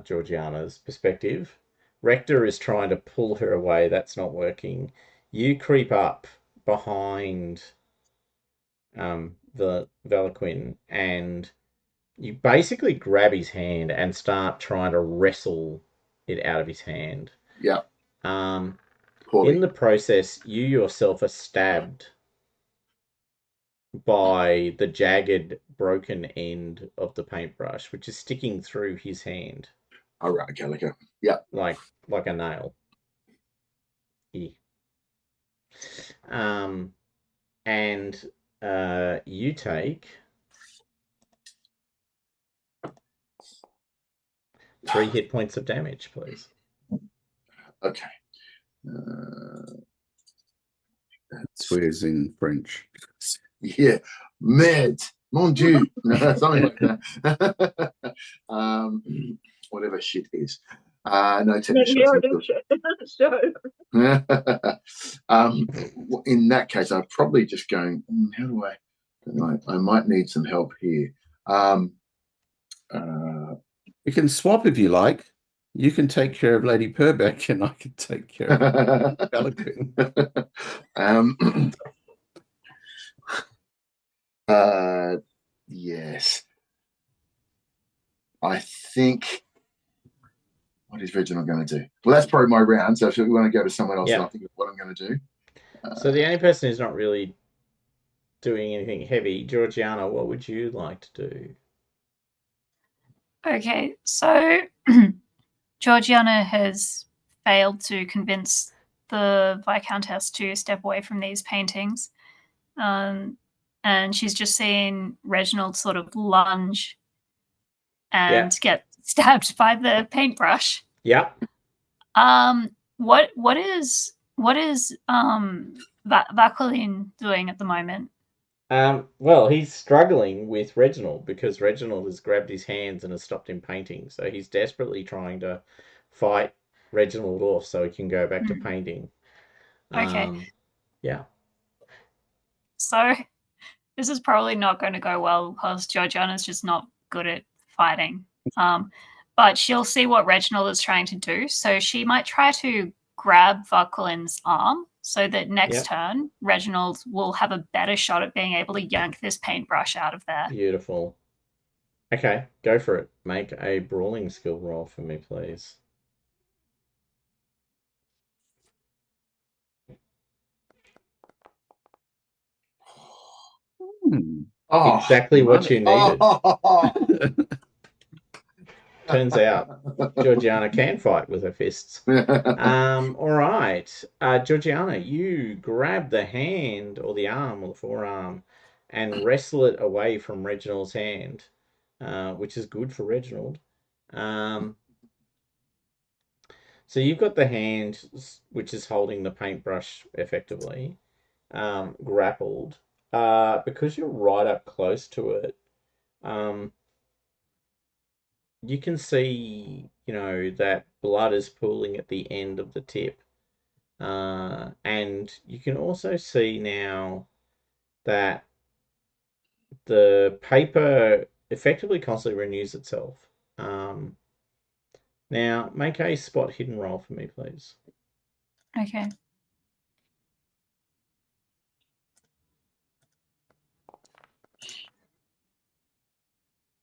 Georgiana's perspective. Rector is trying to pull her away. That's not working. You creep up behind the Valaquin and you basically grab his hand and start trying to wrestle it out of his hand. Yeah. In the process, you yourself are stabbed by the jagged, broken end of the paintbrush, which is sticking through his hand. All right, okay, yeah, like a nail. Yeah. And you take 3 hit points of damage, please. Okay. Swears in French. Yeah, merde, mon Dieu, something like that. Whatever shit is. No technical. In that case, I'm probably just going. How do I might need some help here. You can swap if you like. You can take care of Lady Purbeck, and I can take care of Valaquin. Yes. I think. What is Reginald going to do? Well, that's probably my round. So if we want to go to someone else, I think of what I'm going to do. So the only person who's not really doing anything heavy, Georgiana, what would you like to do? Okay, so Georgiana has failed to convince the Viscountess to step away from these paintings. And she's just seen Reginald sort of lunge and get stabbed by the paintbrush. Yeah. What is Vaqueline doing at the moment? Well, he's struggling with Reginald because Reginald has grabbed his hands and has stopped him painting. So he's desperately trying to fight Reginald off so he can go back to painting. Okay. Yeah. So this is probably not going to go well because Georgiana's just not good at fighting. But she'll see what Reginald is trying to do. So she might try to grab Vaquelin's arm so that next turn, Reginald will have a better shot at being able to yank this paintbrush out of there. Beautiful. Okay, go for it. Make a brawling skill roll for me, please. Exactly what you needed. Turns out Georgiana can fight with her fists. All right. Georgiana, you grab the hand or the arm or the forearm and wrestle it away from Reginald's hand, which is good for Reginald. So you've got the hand which is holding the paintbrush effectively grappled. Because you're right up close to it, you can see, that blood is pooling at the end of the tip. And you can also see now that the paper effectively constantly renews itself. Now, make a spot hidden roll for me, please. Okay.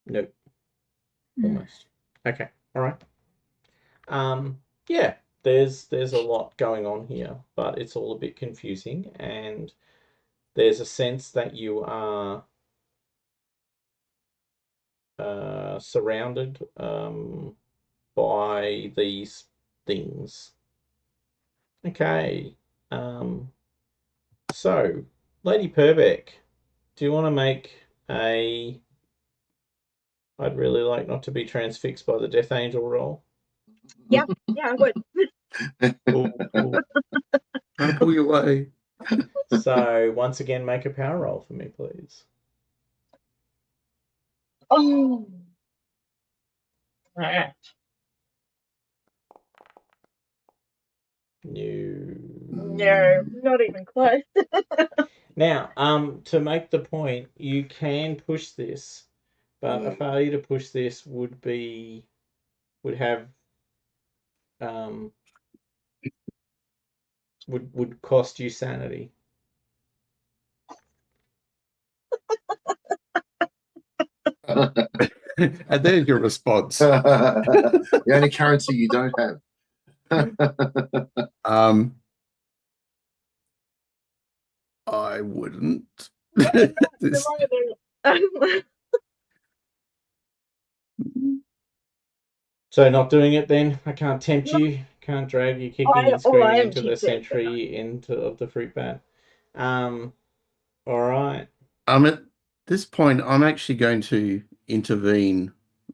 Nope, Mm. almost. Okay, all right. Yeah, there's a lot going on here, but it's all a bit confusing, and there's a sense that you are surrounded by these things. Okay. So, Lady Purbeck, do you want to make a I'd really like not to be transfixed by the Death Angel roll? Yeah, I would. Oh, trying to pull you away. So, once again, make a power roll for me, please. Oh. Ah. No. No, not even close. Now, to make the point, you can push this, but a failure to push this would have would cost you sanity. And there's your response. The only currency you don't have. I wouldn't. This- So not doing it then. I can't tempt you. Can't drag you kicking and I screaming am into the tempted. sentry of the fruit bat. All right. At this point, I'm actually going to intervene.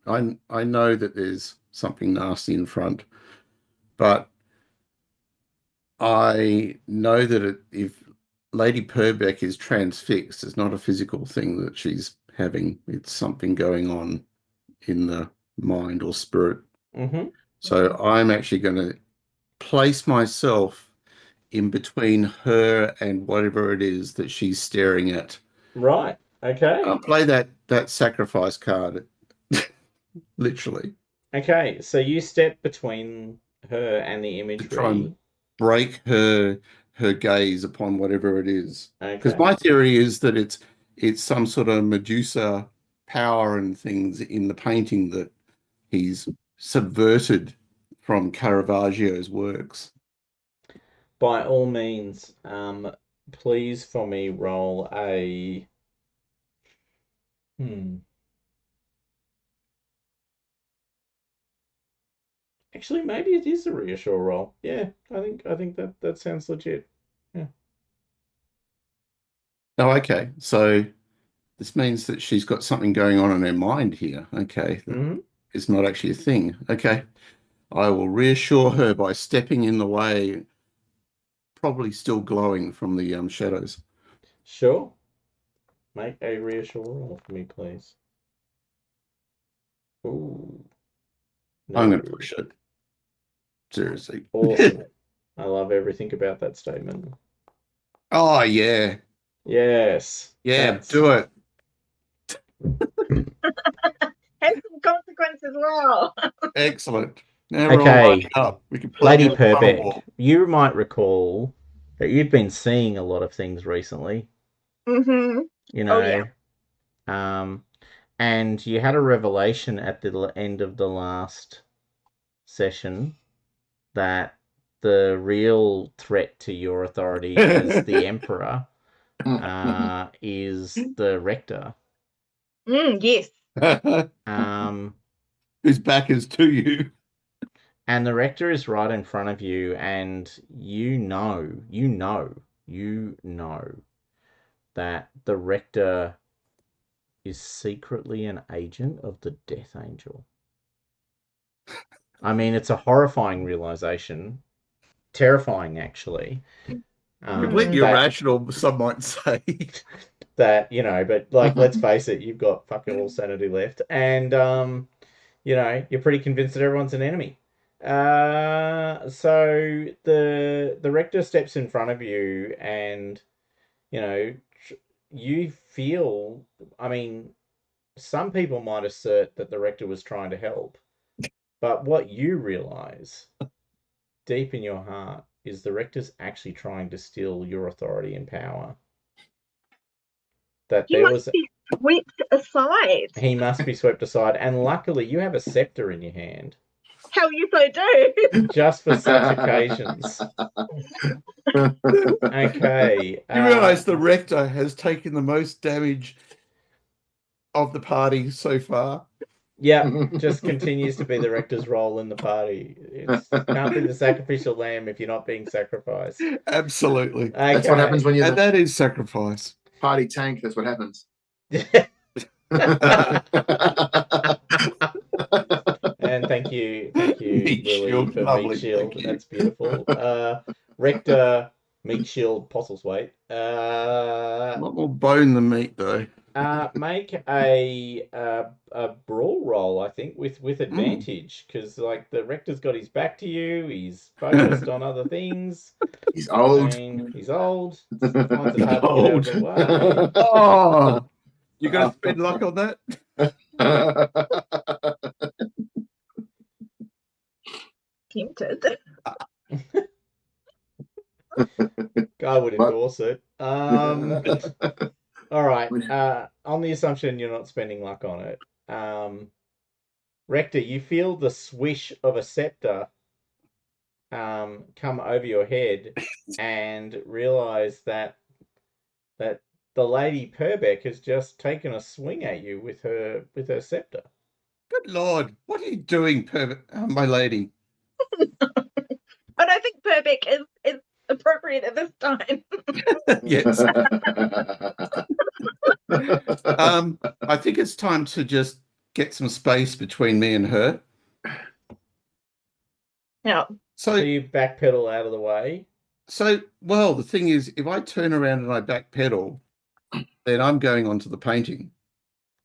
I know that there's something nasty in front, but I know that if Lady Purbeck is transfixed, it's not a physical thing that she's having. It's something going on in the mind or spirit. Mm-hmm. So I'm actually going to place myself in between her and whatever it is that she's staring at. Right. Okay. I'll play that sacrifice card, literally, Okay. So you step between her and the to try and imagery. break her gaze upon whatever it is. Because Okay. my theory is that it's some sort of Medusa power and things in the painting that he's subverted from Caravaggio's works. By all means, please for me roll a. Actually, maybe it is a reassure roll. Yeah, I think that sounds legit. Yeah. Oh, okay. So this means that she's got something going on in her mind here. Okay. That Mm-hmm. is not actually a thing. Okay. I will reassure her by stepping in the way, probably still glowing from the shadows. Sure. Make a reassure roll for me, please. Ooh. I'm going No. to push it. Seriously. Awesome. I love everything about that statement. Oh, yeah. Yes. Yeah, That's do it. Has some consequences as well. Excellent. Now we're all okay. lining up. We can play Lady a tunnel Purbeck, war. you might recall that you've been seeing a lot of things recently. Mm-hmm. You Oh, know, and you had a revelation at the end of the last session that the real threat to your authority as the Emperor is the Rector. Yes. Whose back is to you. And the Rector is right in front of you, and you know that the Rector is secretly an agent of the Death Angel. I mean, it's a horrifying realization. Terrifying, actually. Completely irrational, some might say. That, but like, let's face it, you've got fucking all sanity left. And you're pretty convinced that everyone's an enemy. So the rector steps in front of you, and you know you feel. I mean, some people might assert that the rector was trying to help, but what you realize deep in your heart is the rector's actually trying to steal your authority and power. That He there must was be swept aside. he must be swept aside, and luckily you have a scepter in your hand. Hell yes, I do. Just for such occasions. Okay. You realise the rector has taken the most damage of the party so far. Yeah, just continues to be the rector's role in the party. It can't be the sacrificial lamb if you're not being sacrificed. Absolutely. Okay. That's what happens when you're And the that is sacrifice. party tank. That's what happens. And thank you, Meat Willie, shield, for lovely, meat shield. thank you. That's beautiful. Rector, meat shield, Possel's weight. A lot more bone than meat, though. Make a brawl roll, I think, with advantage, because like the rector's got his back to you. He's focused on other things. He's old. He's old. Finds it hard to get out of the way. Oh, you going to spend luck on that? Tempted. I would endorse it. All right. On the assumption you're not spending luck on it, Rector, you feel the swish of a scepter come over your head, and realize that the Lady Purbeck has just taken a swing at you with her scepter. Good Lord, what are you doing, my lady? I don't think Purbeck is appropriate at this time. Yes. I think it's time to just get some space between me and her. Yeah. So you backpedal out of the way. So, well, the thing is, if I turn around and I backpedal, then I'm going onto the painting.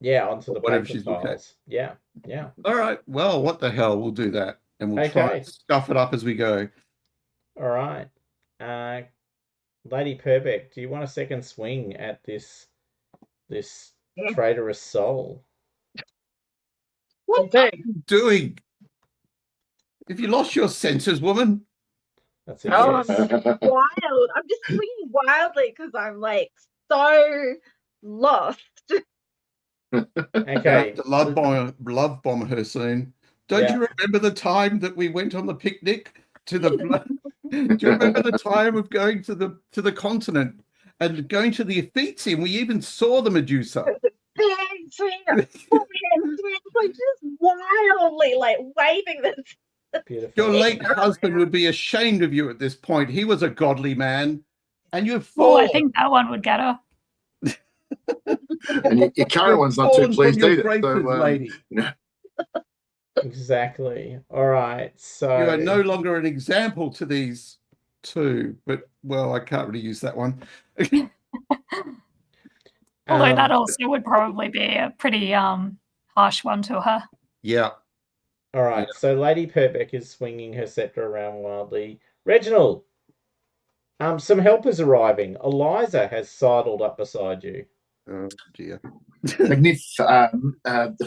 Yeah, onto the whatever paper she's looking at. tiles. Yeah, yeah. All right. Well, what the hell? We'll do that, and we'll try Okay. and stuff it up as we go. All right. Lady Purbeck, do you want a second swing at this traitorous soul? What are you doing? Have you lost your senses, woman? That's a yes. Wild. I'm just swinging wildly because I'm like so lost. Okay. To love bomb her soon. Don't you remember the time that we went on the picnic to the? Do you remember the time of going to the continent and going to the Uffizi, and we even saw the Medusa? Big swing, like just wildly like waving this. Beautiful. Your late husband would be ashamed of you at this point. He was a godly man, and you've fallen. Well, I think that one would get her. And your current one's not too pleased either. Graces, lady. Exactly. All right. So you are no longer an example to these two, but well, I can't really use that one. Although that also would probably be a pretty harsh one to her. Yeah. All right. So Lady Purbeck is swinging her scepter around wildly. Reginald, some help is arriving. Eliza has sidled up beside you. Oh dear. The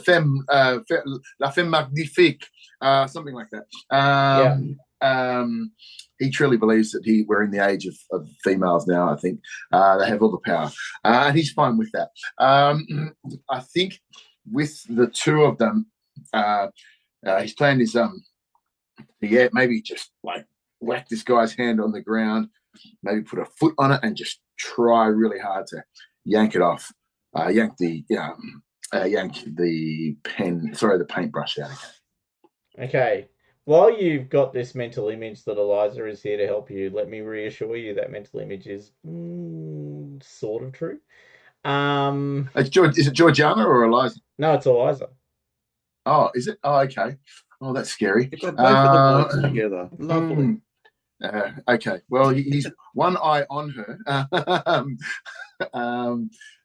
femme, la femme magnifique, something like that. He truly believes that we're in the age of females now. I think they have all the power, and he's fine with that. I think with the two of them, his plan is maybe just like whack this guy's hand on the ground, maybe put a foot on it, and just try really hard to yank it off. Yank the paintbrush out again. Okay. While you've got this mental image that Eliza is here to help you, let me reassure you that mental image is sort of true. Is it Georgiana or Eliza? No, it's Eliza. Oh, is it? Oh, okay. Oh, that's scary. You've got both of the boys together. Lovely. Okay. Well, he's one eye on her.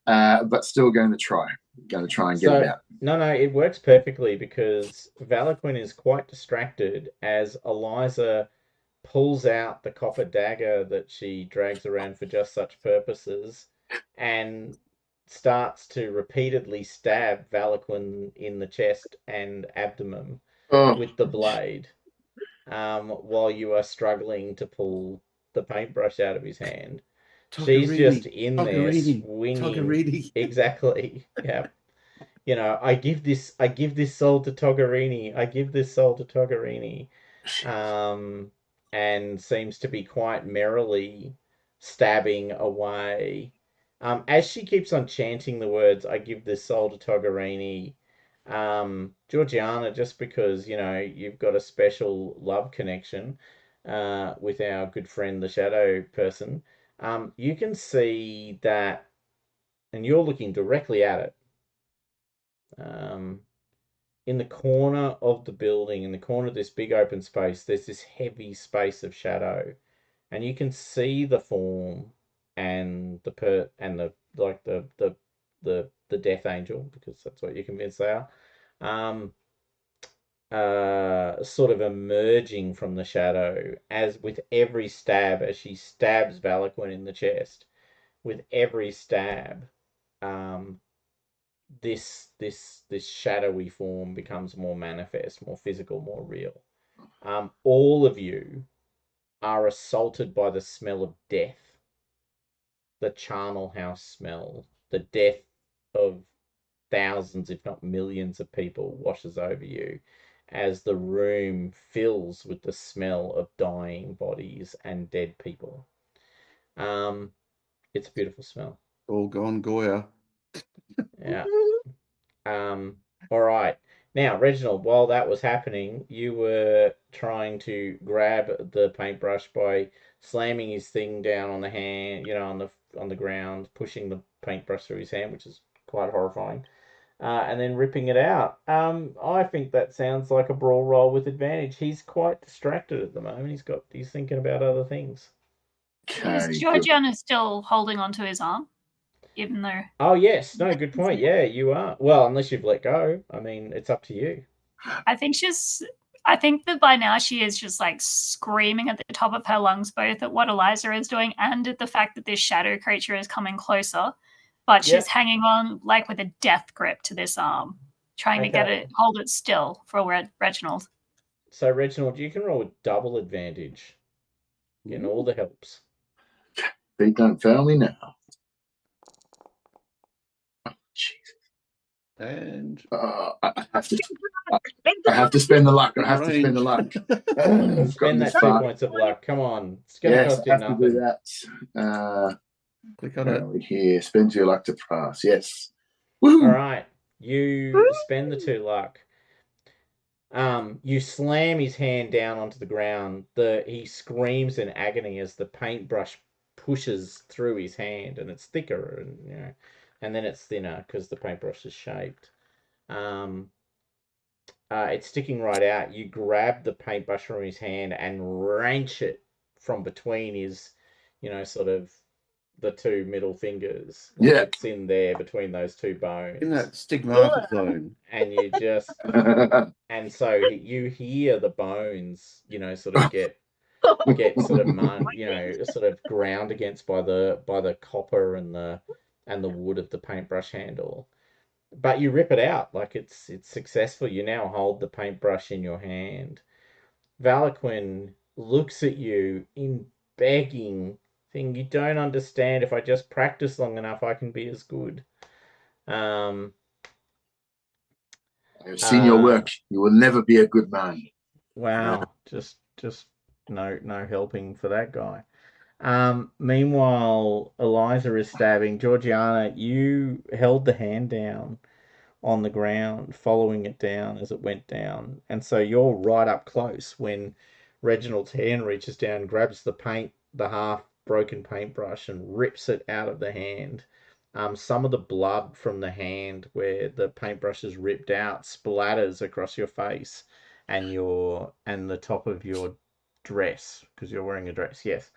but still going to try. Going to try and get it out. No, it works perfectly because Valaquin is quite distracted as Eliza pulls out the copper dagger that she drags around for just such purposes and starts to repeatedly stab Valaquin in the chest and abdomen with the blade, while you are struggling to pull the paintbrush out of his hand. She's just in there swinging. Exactly. Yeah. You know, I give this soul to Togarini. I give this soul to Togarini. And seems to be quite merrily stabbing away. As she keeps on chanting the words, I give this soul to Togarini, Georgiana, just because, you know, you've got a special love connection with our good friend, the shadow person, you can see that, and you're looking directly at it, in the corner of the building, in the corner of this big open space, there's this heavy space of shadow, and you can see the form and the death angel, because that's what you're convinced they are, sort of emerging from the shadow as with every stab, as she stabs Valaquin in the chest. With every stab, this shadowy form becomes more manifest, more physical, more real. All of you are assaulted by the smell of death, the charnel house smell, the death of thousands, if not millions, of people washes over you as the room fills with the smell of dying bodies and dead people. It's a beautiful smell. All gone Goya. Yeah. All right. Now, Reginald, while that was happening, you were trying to grab the paintbrush by slamming his thing down on the hand, you know, on the ground, pushing the paintbrush through his hand, which is quite horrifying, and then ripping it out. I think that sounds like a brawl roll with advantage. He's quite distracted at the moment. He's thinking about other things. Is Georgiana still holding onto his arm? Even though... Oh, yes. No, good point. Yeah, you are. Well, unless you've let go. I mean, it's up to you. I think that by now she is just like screaming at the top of her lungs, both at what Eliza is doing and at the fact that this shadow creature is coming closer. But she's hanging on like with a death grip to this arm, trying to hold it still for Reginald. So, Reginald, you can roll with double advantage. Getting all the helps. They don't fail me now. Oh, Jesus. And I have to spend the luck. I have to spend the luck. Spend that 2 points of luck. Come on. It's going to cost you nothing. To do that. Click on it. Here, spend 2 luck to pass. Yes. Woo-hoo. All right. You spend the 2 luck. You slam his hand down onto the ground. He screams in agony as the paintbrush pushes through his hand, and it's thicker, and you know, and then it's thinner because the paintbrush is shaped. It's sticking right out. You grab the paintbrush from his hand and wrench it from between his, you know, sort of the 2 middle fingers. Like it's in there between those 2 bones. In that stigmata zone. And you just, and so you hear the bones, you know, sort of get sort of you know, sort of ground against by the copper and the wood of the paintbrush handle. But you rip it out, like it's successful. You now hold the paintbrush in your hand. Valaquin looks at you in begging, thing you don't understand. If I just practice long enough, I can be as good. I've seen your work. You will never be a good man. Wow, just no helping for that guy. Meanwhile, Eliza is stabbing. Georgiana, you held the hand down on the ground, following it down as it went down. And so you're right up close when Reginald's hand reaches down, grabs the half broken paintbrush, and rips it out of the hand. Some of the blood from the hand where the paintbrush is ripped out splatters across your face and the top of your dress, because you're wearing a dress. Yes.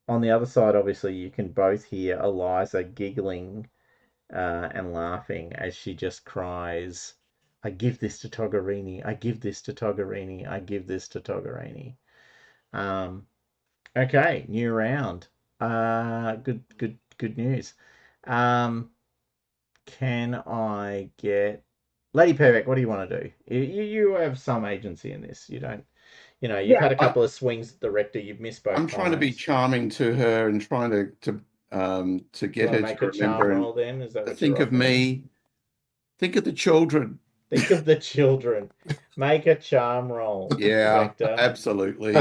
on the other side, obviously, you can both hear Eliza giggling and laughing as she just cries, "I give this to Togarini. I give this to Togarini. I give this to Togarini." Um, okay, new round. Good news. Um, can I get Lady Purbeck? What do you want to do? You have some agency in this. You don't. You've Yeah. had a couple of swings at the rector. You've missed both I'm trying to be times. charming to her and trying to Do you get want to her make to a charm remember and roll then? Is that what you're think of offering? me, think of the children. Think of the children. Make a charm roll, Yeah, rector. absolutely.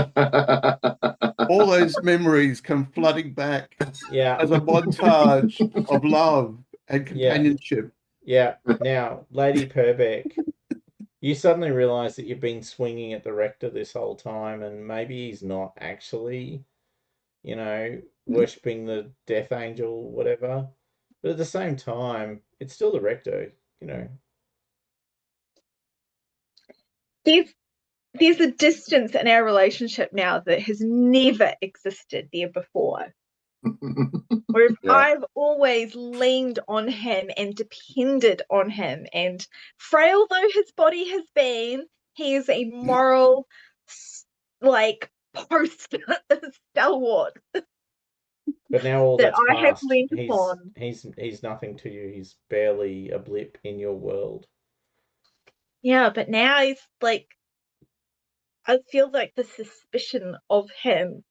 All those memories come flooding back Yeah, as a montage of love and yeah, companionship. yeah. Now, Lady Purbeck, you suddenly realise that you've been swinging at the rector this whole time, and maybe he's not actually, worshipping the death angel, whatever. But at the same time, it's still the rector. There's there's a distance in our relationship now that has never existed there before. Whereas Yeah. I've always leaned on him and depended on him. And frail though his body has been, he is a moral, like, post stalwart But now all that that's I have past. leaned He's upon. he's nothing to you. He's barely a blip in your world. Yeah, but now he's like, I feel like the suspicion of him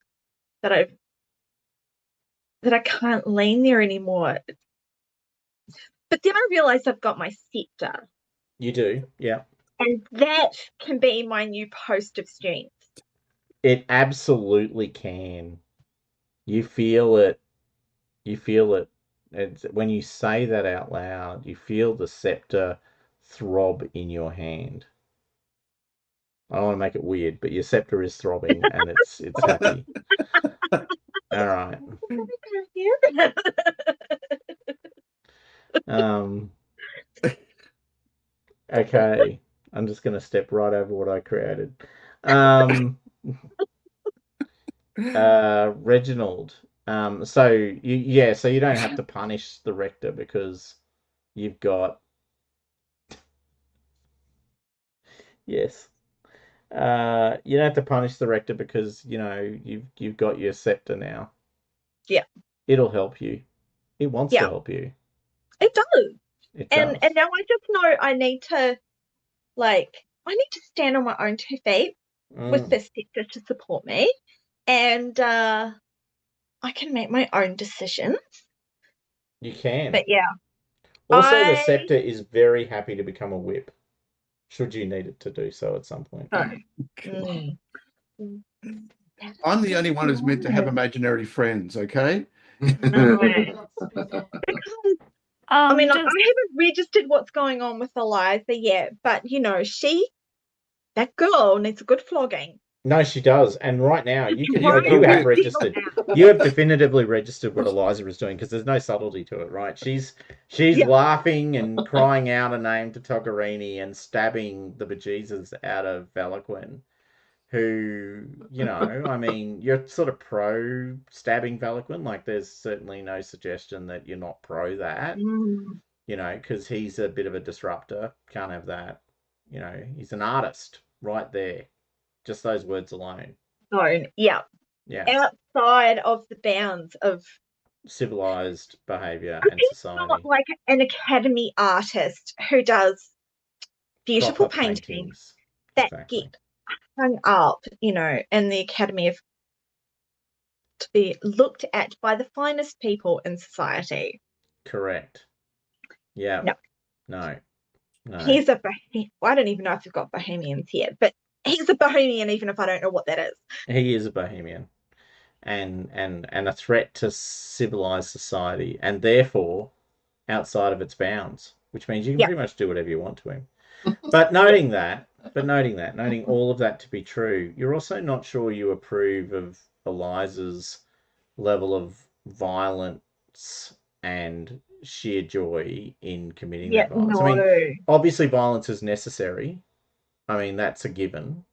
that I can't lean there anymore. But then I realized I've got my scepter, You do, yeah. and that can be my new post of strength. It absolutely can. You feel it. You feel it. When you say that out loud, you feel the scepter throb in your hand. I don't want to make it weird, but your scepter is throbbing and it's happy. All right. Um. Okay. I'm just gonna step right over what I created. Um. Reginald. So you don't have to punish the rector because you've got yes. You don't have to punish the rector because you've got your scepter now. Yeah. It'll help you. It wants to Yeah, help you. it does. It And does. now I just know I need to stand on my own 2 feet with Mm, this sector to support me. And I can make my own decisions. you can. But yeah, Also, the I scepter is very happy to become a whip, should you need it to do so at some point. so mm, I'm the only one who's meant to have imaginary friends, okay? because I mean, like, Just I haven't registered what's going on with Eliza yet, but that girl needs a good flogging. No, she does. And right now, Right you have now. registered. You have definitively registered what Eliza is doing because there's no subtlety to it, right? She's Yeah. laughing and crying out a name to Togarini and stabbing the bejesus out of Valaquin, who, I mean, you're sort of pro stabbing Valaquin. Like, there's certainly no suggestion that you're not pro that, Mm, because he's a bit of a disruptor. Can't have that. He's an artist right there. Just those words alone. so yeah, Yeah. outside of the bounds of Civilized behavior and he's not society. like an academy artist who does beautiful Proper paintings paintings. that Exactly. get hung up, in the academy of to be looked at by the finest people in society. Correct. Yeah. No, No. he's a I don't even know if we've got bohemians here, but he's a bohemian even if I don't know what that is. He is a bohemian and a threat to civilized society and therefore outside of its bounds, which means you can Yeah. pretty much do whatever you want to him. But noting all of that to be true, you're also not sure you approve of Eliza's level of violence and sheer joy in committing Yeah, that violence. I mean, no. obviously violence is necessary. I mean, that's a given.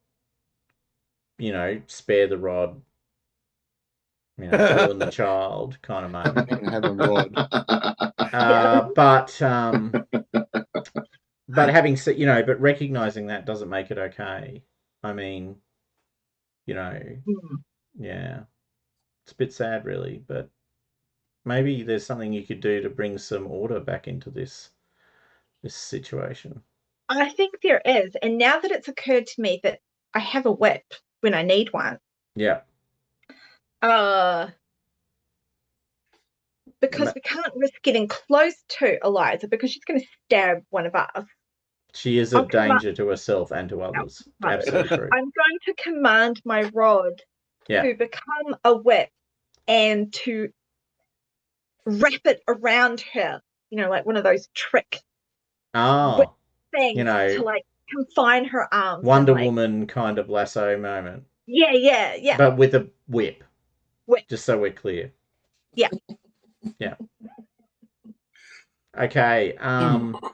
Spare the rod, you know, Bill and the Child kind of moment. And have a rod. But having said, you know, but recognizing that doesn't make it okay. I mean, you know, yeah, it's a bit sad, really, but maybe there's something you could do to bring some order back into this situation. I think there is. And now that it's occurred to me that I have a whip when I need one. Yeah. Because we can't risk getting close to Eliza because she's going to stab one of us. She is a danger to herself and to others. Absolutely true. I'm going to command my rod to become a whip and to wrap it around her, you know, like one of those trick whip things, you know, to like confine her arms. Wonder Woman kind of lasso moment. Yeah. But with a whip. Just so we're clear. Yeah. Yeah. Okay.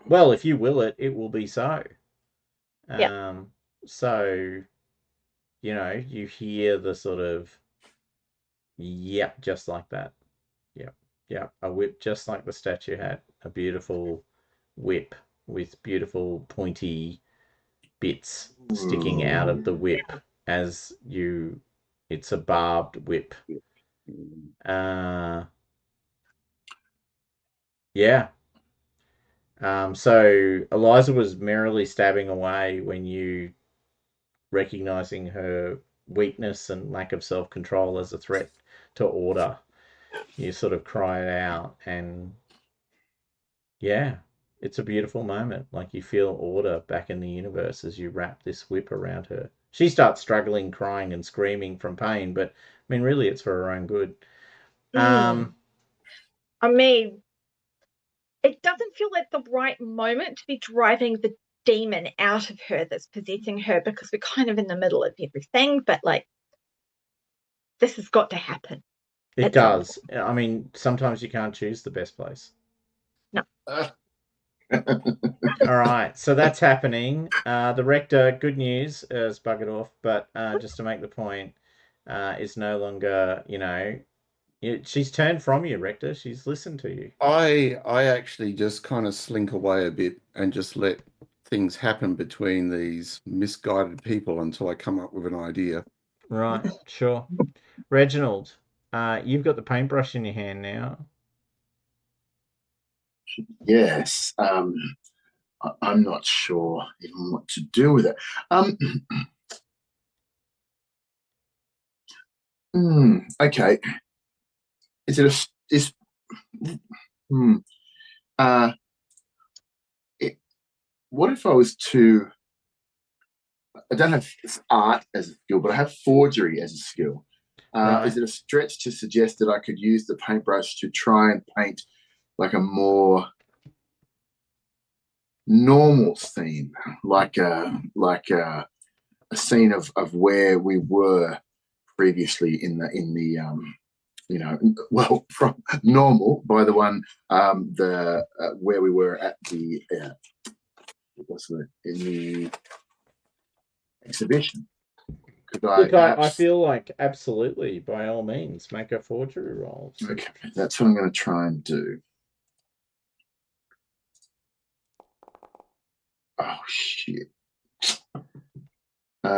Well, if you will it, it will be so. So, you know, you hear the sort of, yep, just like that. Yep. A whip just like the statue had. A beautiful whip with beautiful pointy bits sticking out of the whip as you... It's a barbed whip. Yeah. So Eliza was merrily stabbing away when you, recognizing her weakness and lack of self-control as a threat to order, you sort of cried out, and yeah, it's a beautiful moment. Like, you feel order back in the universe as you wrap this whip around her. She starts struggling, crying and screaming from pain, but I mean, really, it's for her own good. I mean, it doesn't feel like the right moment to be driving the demon out of her that's possessing her, because we're kind of in the middle of everything, but like, this has got to happen. It does. I mean, sometimes you can't choose the best place. No. All right, so that's happening. The rector, good news, has buggered off, but just to make the point, is no longer, you know, she's turned from you, rector. She's listened to you. I actually just kind of slink away a bit and just let things happen between these misguided people until I come up with an idea. Right, sure. Reginald, you've got the paintbrush in your hand now. Yes. I'm not sure even what to do with it. Okay. Is it a what if I was to... I don't have art as a skill, but I have forgery as a skill. Right. Is it a stretch to suggest that I could use the paintbrush to try and paint like a more normal scene, like a scene of where we were previously in the you know, well, from normal by the one where we were at the in the exhibition. Look, I feel like absolutely, by all means, make a forgery roll. Okay, that's what I'm going to try and do. Oh shit. Do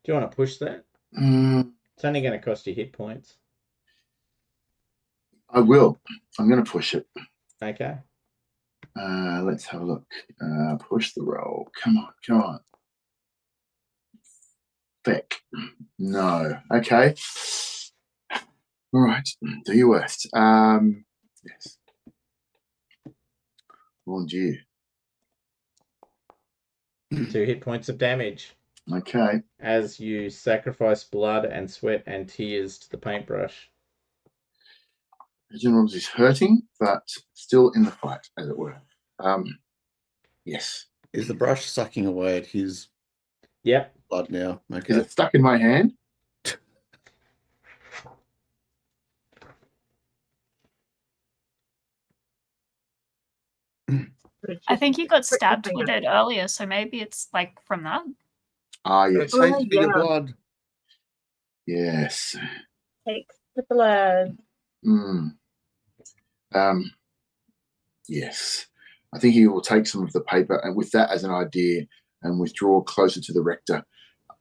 you want to push that? It's only going to cost you hit points. I will. I'm going to push it. Okay. Let's have a look. Push the roll. Come on. Feck. No. Okay. All right. Do your worst. Yes. Mon Dieu. 2 hit points of damage. Okay. As you sacrifice blood and sweat and tears to the paintbrush. Reginald is hurting, but still in the fight, as it were. Yes. Is the brush sucking away at his blood now? Okay. Is it stuck in my hand? I think you got stabbed with it earlier, so maybe it's like from that. Ah, yes. It tastes for your blood. Yes. Takes the blood. Mm. Yes. I think he will take some of the paper and with that as an idea and withdraw closer to the rector.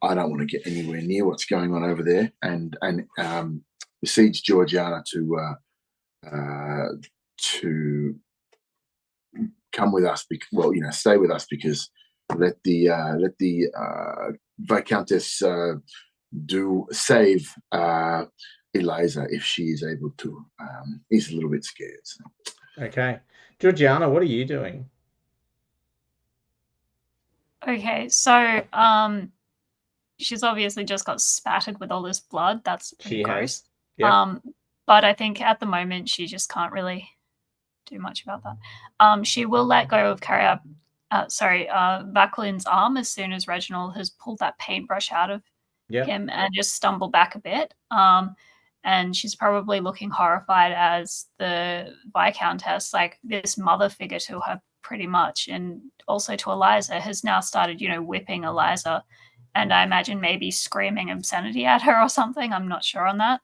I don't want to get anywhere near what's going on over there, and besiege Georgiana to come with us. Stay with us because let the Viscountess do save Eliza if she is able to. He's a little bit scared. So. Okay. Georgiana, what are you doing? Okay, so she's obviously just got spattered with all this blood. That's pretty She gross. has. Yep. But I think at the moment she just can't really do much about that. She will let go of Vaquelin's arm as soon as Reginald has pulled that paintbrush out of Yep. him and just stumble back a bit. And she's probably looking horrified as the Viscountess, like this mother figure to her pretty much, and also to Eliza, has now started, whipping Eliza. And I imagine maybe screaming obscenity at her or something. I'm not sure on that.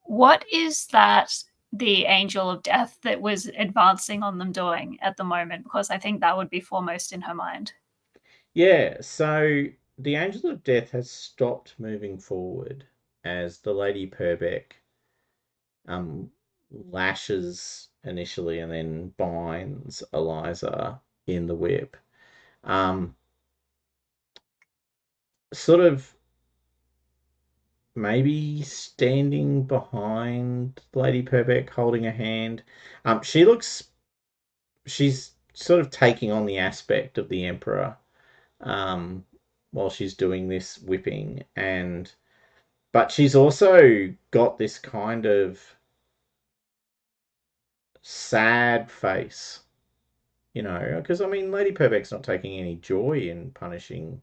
What is that the angel of death that was advancing on them doing at the moment? Because I think that would be foremost in her mind. Yeah, so the angel of death has stopped moving forward as the Lady Purbeck lashes initially and then binds Eliza in the whip. Sort of maybe standing behind Lady Purbeck holding a hand. She's sort of taking on the aspect of the Emperor while she's doing this whipping, but she's also got this kind of sad face, because Lady Purbeck's not taking any joy in punishing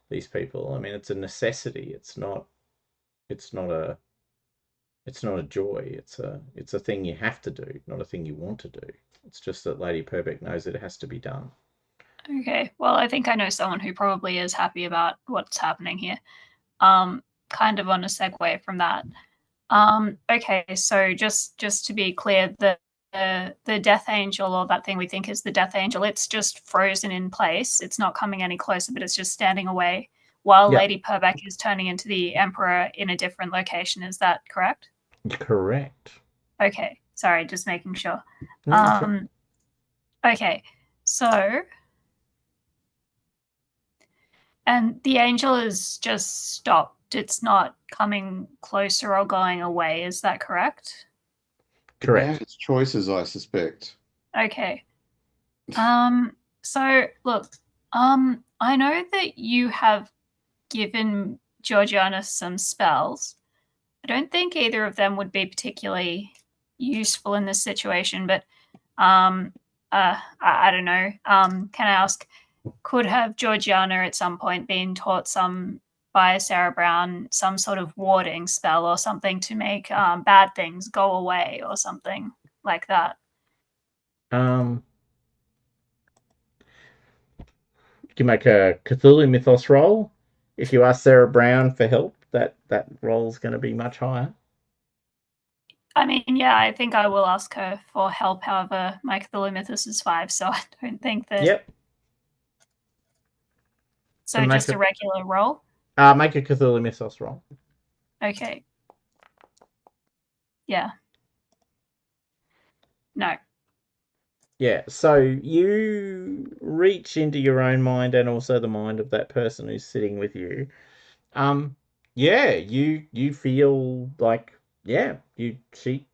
these people. It's a necessity. It's not. It's not a. It's not a joy. It's a thing you have to do, not a thing you want to do. It's just that Lady Purbeck knows that it has to be done. Okay, well, I think I know someone who probably is happy about what's happening here. Kind of on a segue from that. Okay, so just to be clear, the Death Angel, or that thing we think is the Death Angel, it's just frozen in place. It's not coming any closer, but it's just standing away while Yep. Lady Purbeck is turning into the Emperor in a different location. Is that correct? Correct. Okay, sorry, just making sure. No, sure. Okay, so and the angel is just stopped. It's not coming closer or going away. Is that correct? Correct. About its choices, I suspect. Okay. So look, I know that you have given Georgiana some spells. I don't think either of them would be particularly useful in this situation, but I don't know. Can I ask, could have Georgiana at some point been taught by Sarah Brown some sort of warding spell or something to make bad things go away or something like that? You make a Cthulhu Mythos roll. If you ask Sarah Brown for help, that roll's going to be much higher. Yeah, I think I will ask her for help. However, my Cthulhu Mythos is 5, so I don't think that. Yep. So just a regular roll? Make a Cthulhu Mythos roll. Okay. Yeah. No. Yeah, so you reach into your own mind and also the mind of that person who's sitting with you. Yeah, you feel like she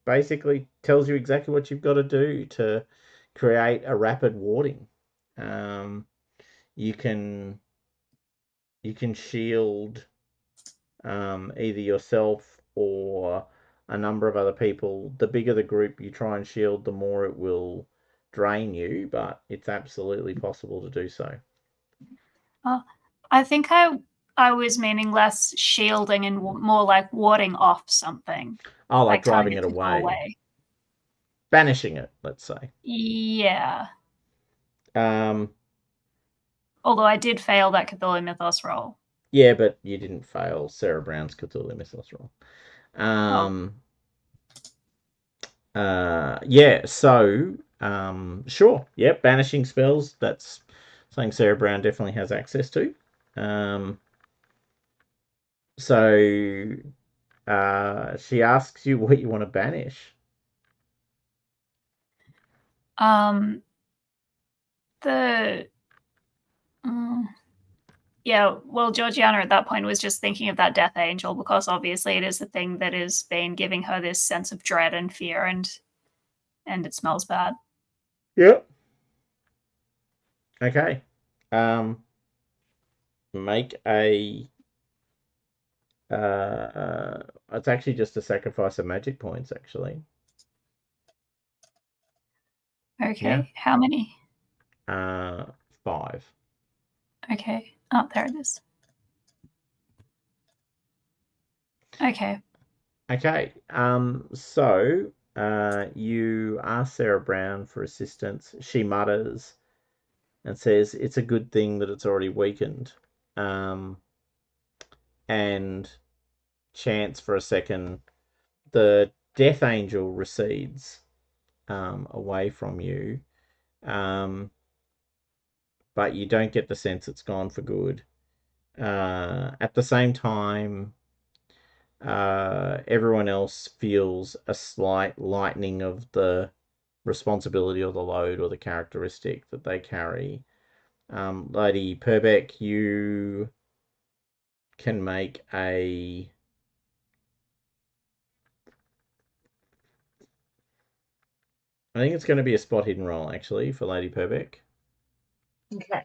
basically tells you exactly what you've got to do to create a rapid warding. You can shield either yourself or a number of other people. The bigger the group you try and shield, the more it will drain you, but it's absolutely possible to do so. I think I was meaning less shielding and more like warding off something. Oh, like driving telling it to go away. Banishing it, let's say. Yeah. Um, Although I did fail that Cthulhu Mythos roll. Yeah, but you didn't fail Sarah Brown's Cthulhu Mythos roll. Yeah, so sure. Yep, banishing spells, that's something Sarah Brown definitely has access to. So she asks you what you want to banish. The yeah, well, Georgiana at that point was just thinking of that death angel, because obviously it is the thing that has been giving her this sense of dread and fear, and it smells bad. Yep. Okay. Make a it's actually just a sacrifice of magic points, actually. Okay. Yeah. How many? 5. Okay. Oh, there it is. Okay. Okay. So you ask Sarah Brown for assistance. She mutters and says it's a good thing that it's already weakened. And chants for a second. The Death Angel recedes away from you. But you don't get the sense it's gone for good. At the same time, everyone else feels a slight lightening of the responsibility or the load or the characteristic that they carry. Lady Purbeck, you can make a I think it's going to be a spot hidden roll, actually, for Lady Purbeck. Okay.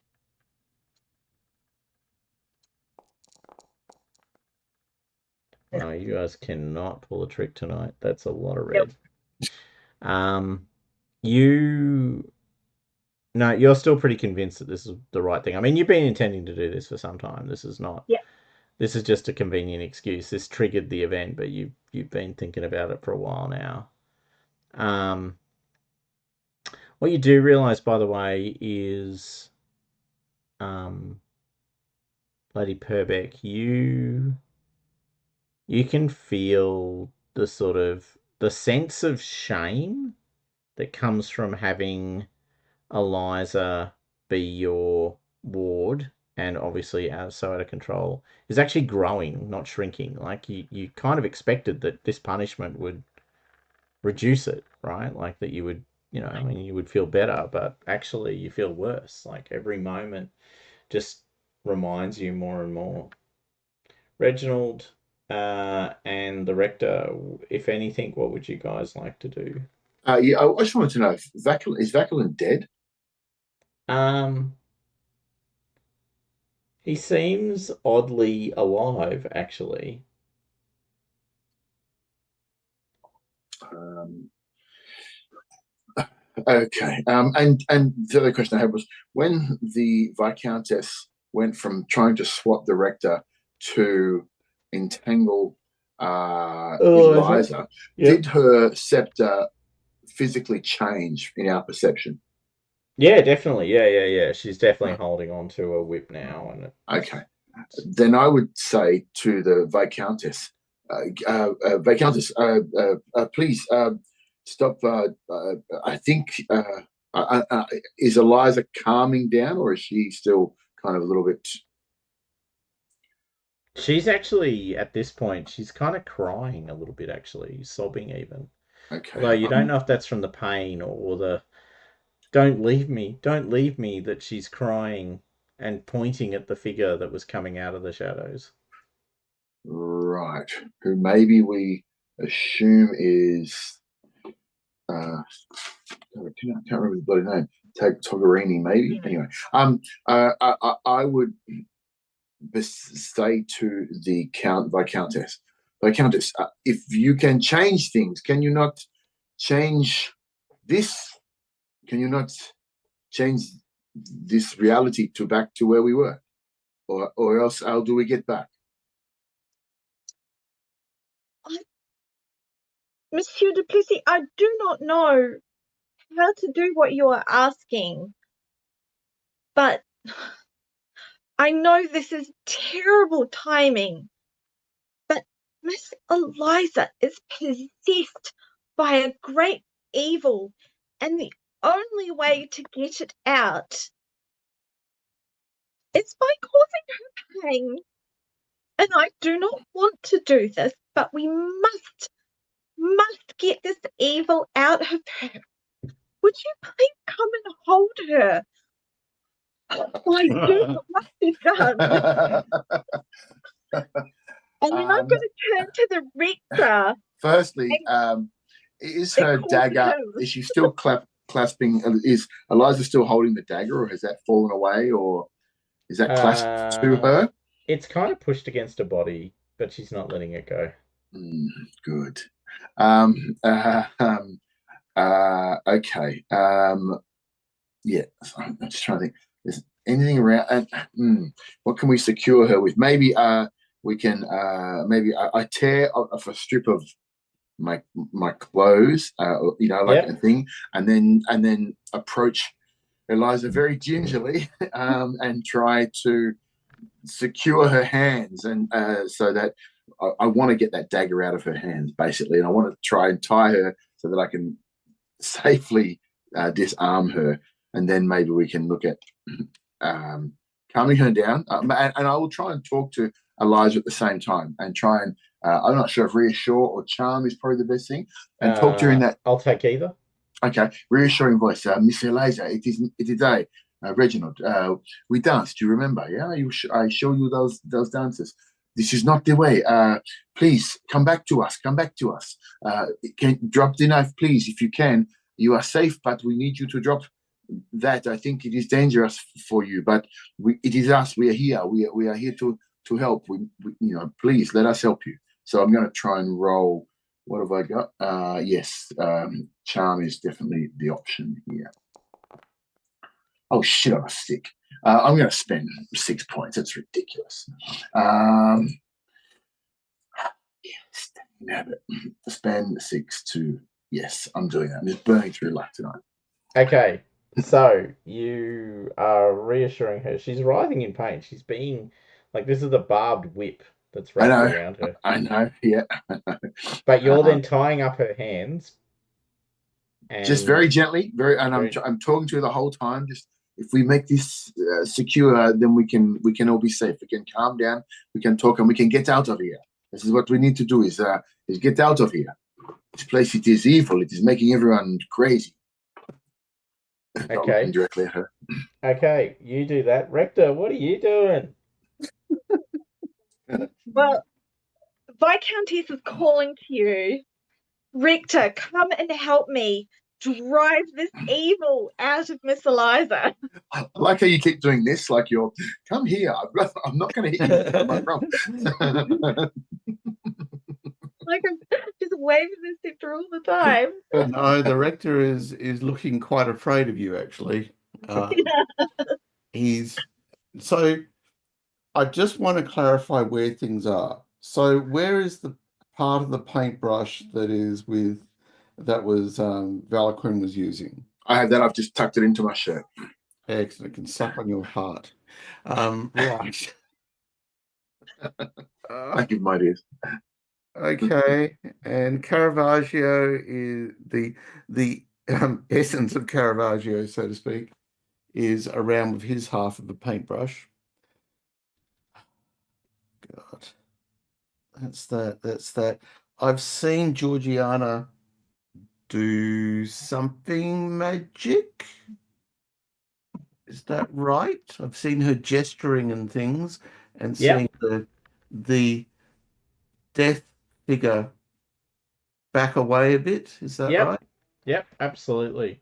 Wow, you guys cannot pull a trick tonight. That's a lot of red. You No, you're still pretty convinced that this is the right thing. I mean, you've been intending to do this for some time. This is not. Yeah. This is just a convenient excuse. This triggered the event, but you've been thinking about it for a while now. What you do realize, by the way, is, Lady Purbeck, you can feel the sort of the sense of shame that comes from having Eliza be your ward, and obviously so out of control, is actually growing, not shrinking. Like you kind of expected that this punishment would reduce it, right? Like that you would, I mean, you would feel better, but actually you feel worse. Like every moment just reminds you more and more. Reginald and the rector, if anything, what would you guys like to do? Yeah, I just wanted to know if Vacalin dead? He seems oddly alive, actually. Okay. And the other question I had was, when the Viscountess went from trying to swap the rector to entangle Eliza, Yep. did her scepter physically change in our perception? Yeah, definitely. Yeah. She's definitely holding on to a whip now, and Okay. Then I would say to the Viscountess, Viscountess, please stop. I think is Eliza calming down, or is she still kind of a little bit? she's actually at this point she's kind of crying a little bit, actually, sobbing even. Okay. Although you don't know if that's from the pain or the don't leave me, that she's crying and pointing at the figure that was coming out of the shadows. Right. Who maybe we assume is. I can't remember the bloody name. Togarini, maybe. Anyway, I would say to the Viscountess, if you can change things, can you not change this? Can you not change this reality to back to where we were, or else how do we get back? Monsieur Duplessis, I do not know how to do what you are asking, but I know this is terrible timing, but Miss Eliza is possessed by a great evil, and the only way to get it out is by causing her pain. And I do not want to do this, but we must get this evil out of her. Would you please come and hold her? I do what must be done. And then I'm going to turn to the rector. Firstly, is her dagger, is she still clasping, is Eliza still holding the dagger, or has that fallen away, or is that clasped to her? It's kind of pushed against her body, but she's not letting it go. Good. Okay. Yeah, I'm just trying to think. Is anything around? What can we secure her with? Maybe we can. Maybe I tear off a strip of my clothes, like a thing, and then approach Eliza very gingerly, and try to secure her hands, and so that I want to get that dagger out of her hands, basically, and I want to try and tie her so that I can safely disarm her, and then maybe we can look at calming her down, and I will try and talk to Eliza at the same time and try and I'm not sure if reassure or charm is probably the best thing, and talk to her in that. I'll take either. Okay, reassuring voice. Miss Eliza, it is I, Reginald. We danced. You remember? Yeah, I show you those dances. This is not the way. Please come back to us. Come back to us. Can drop the knife, please, if you can. You are safe, but we need you to drop that. I think it is dangerous for you, but it is us. We are here. We are here to help. Please let us help you. So I'm going to try and roll. What have I got? Yes, charm is definitely the option here. Oh shit, I'm sick. I'm going to spend 6 points. That's ridiculous. Spend 6 to. Yes, I'm doing that. I'm just burning through luck tonight. Okay, so you are reassuring her. She's writhing in pain. She's being like, this is a barbed whip that's wrapped around her. I know, yeah. But you're then tying up her hands. And just very gently, I'm talking to her the whole time. Just if we make this secure, then we can all be safe. We can calm down. We can talk, and we can get out of here. This is what we need to do: is get out of here. This place, it is evil. It is making everyone crazy. Okay. Directly at her. Okay, you do that. Rector, what are you doing? Well, Viscountess is calling to you. Rector, come and help me drive this evil out of Miss Eliza. I like how you keep doing this, like you're, come here. I'm not going to hit you. I'm not Like I'm just waving the scepter all the time. No, the rector is looking quite afraid of you, actually. So I just want to clarify where things are. So where is the part of the paintbrush that was Valakun was using? I have that. I've just tucked it into my shirt. Excellent. It can suck on your heart. Right. Thank you, my dears. Okay, and Caravaggio is the essence of Caravaggio, so to speak, is around with his half of the paintbrush. God, that's that. I've seen Georgiana do something magic. Is that right? I've seen her gesturing and things, and seeing the death figure back away a bit. Is that right? Yep, absolutely.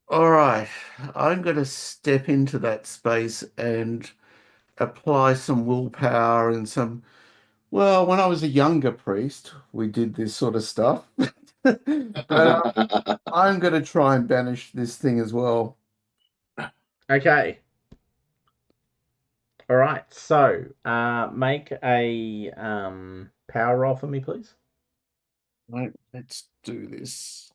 All right, I'm going to step into that space and apply some willpower and some. Well, when I was a younger priest, we did this sort of stuff. But I'm going to try and banish this thing as well. Okay. All right. So, make a power roll for me, please. Right, let's do this.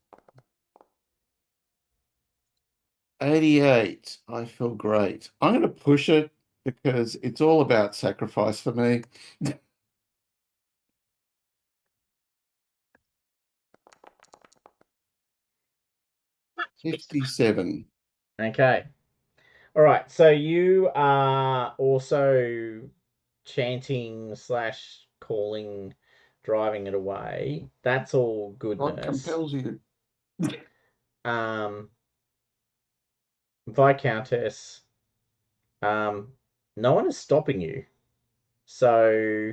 88. I feel great. I'm going to push it because it's all about sacrifice for me. 57. Okay. All right. So you are also chanting slash calling, driving it away. That's all God goodness. compels you. Viscountess, no one is stopping you. So,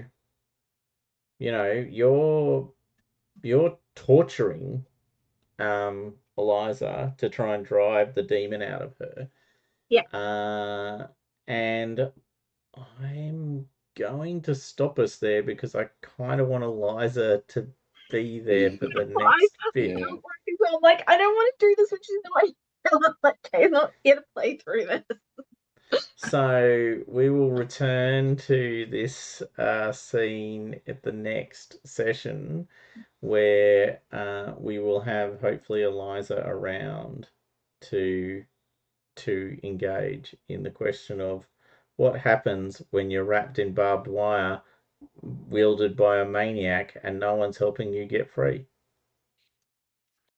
you're torturing Eliza to try and drive the demon out of her. Yeah. And I'm going to stop us there because I kind of want Eliza to be there for the next bit. Yeah. I'm like, I don't want to do this, which is not like I'm not here to play through this. So we will return to this scene at the next session where we will have hopefully Eliza around to engage in the question of what happens when you're wrapped in barbed wire wielded by a maniac and no one's helping you get free.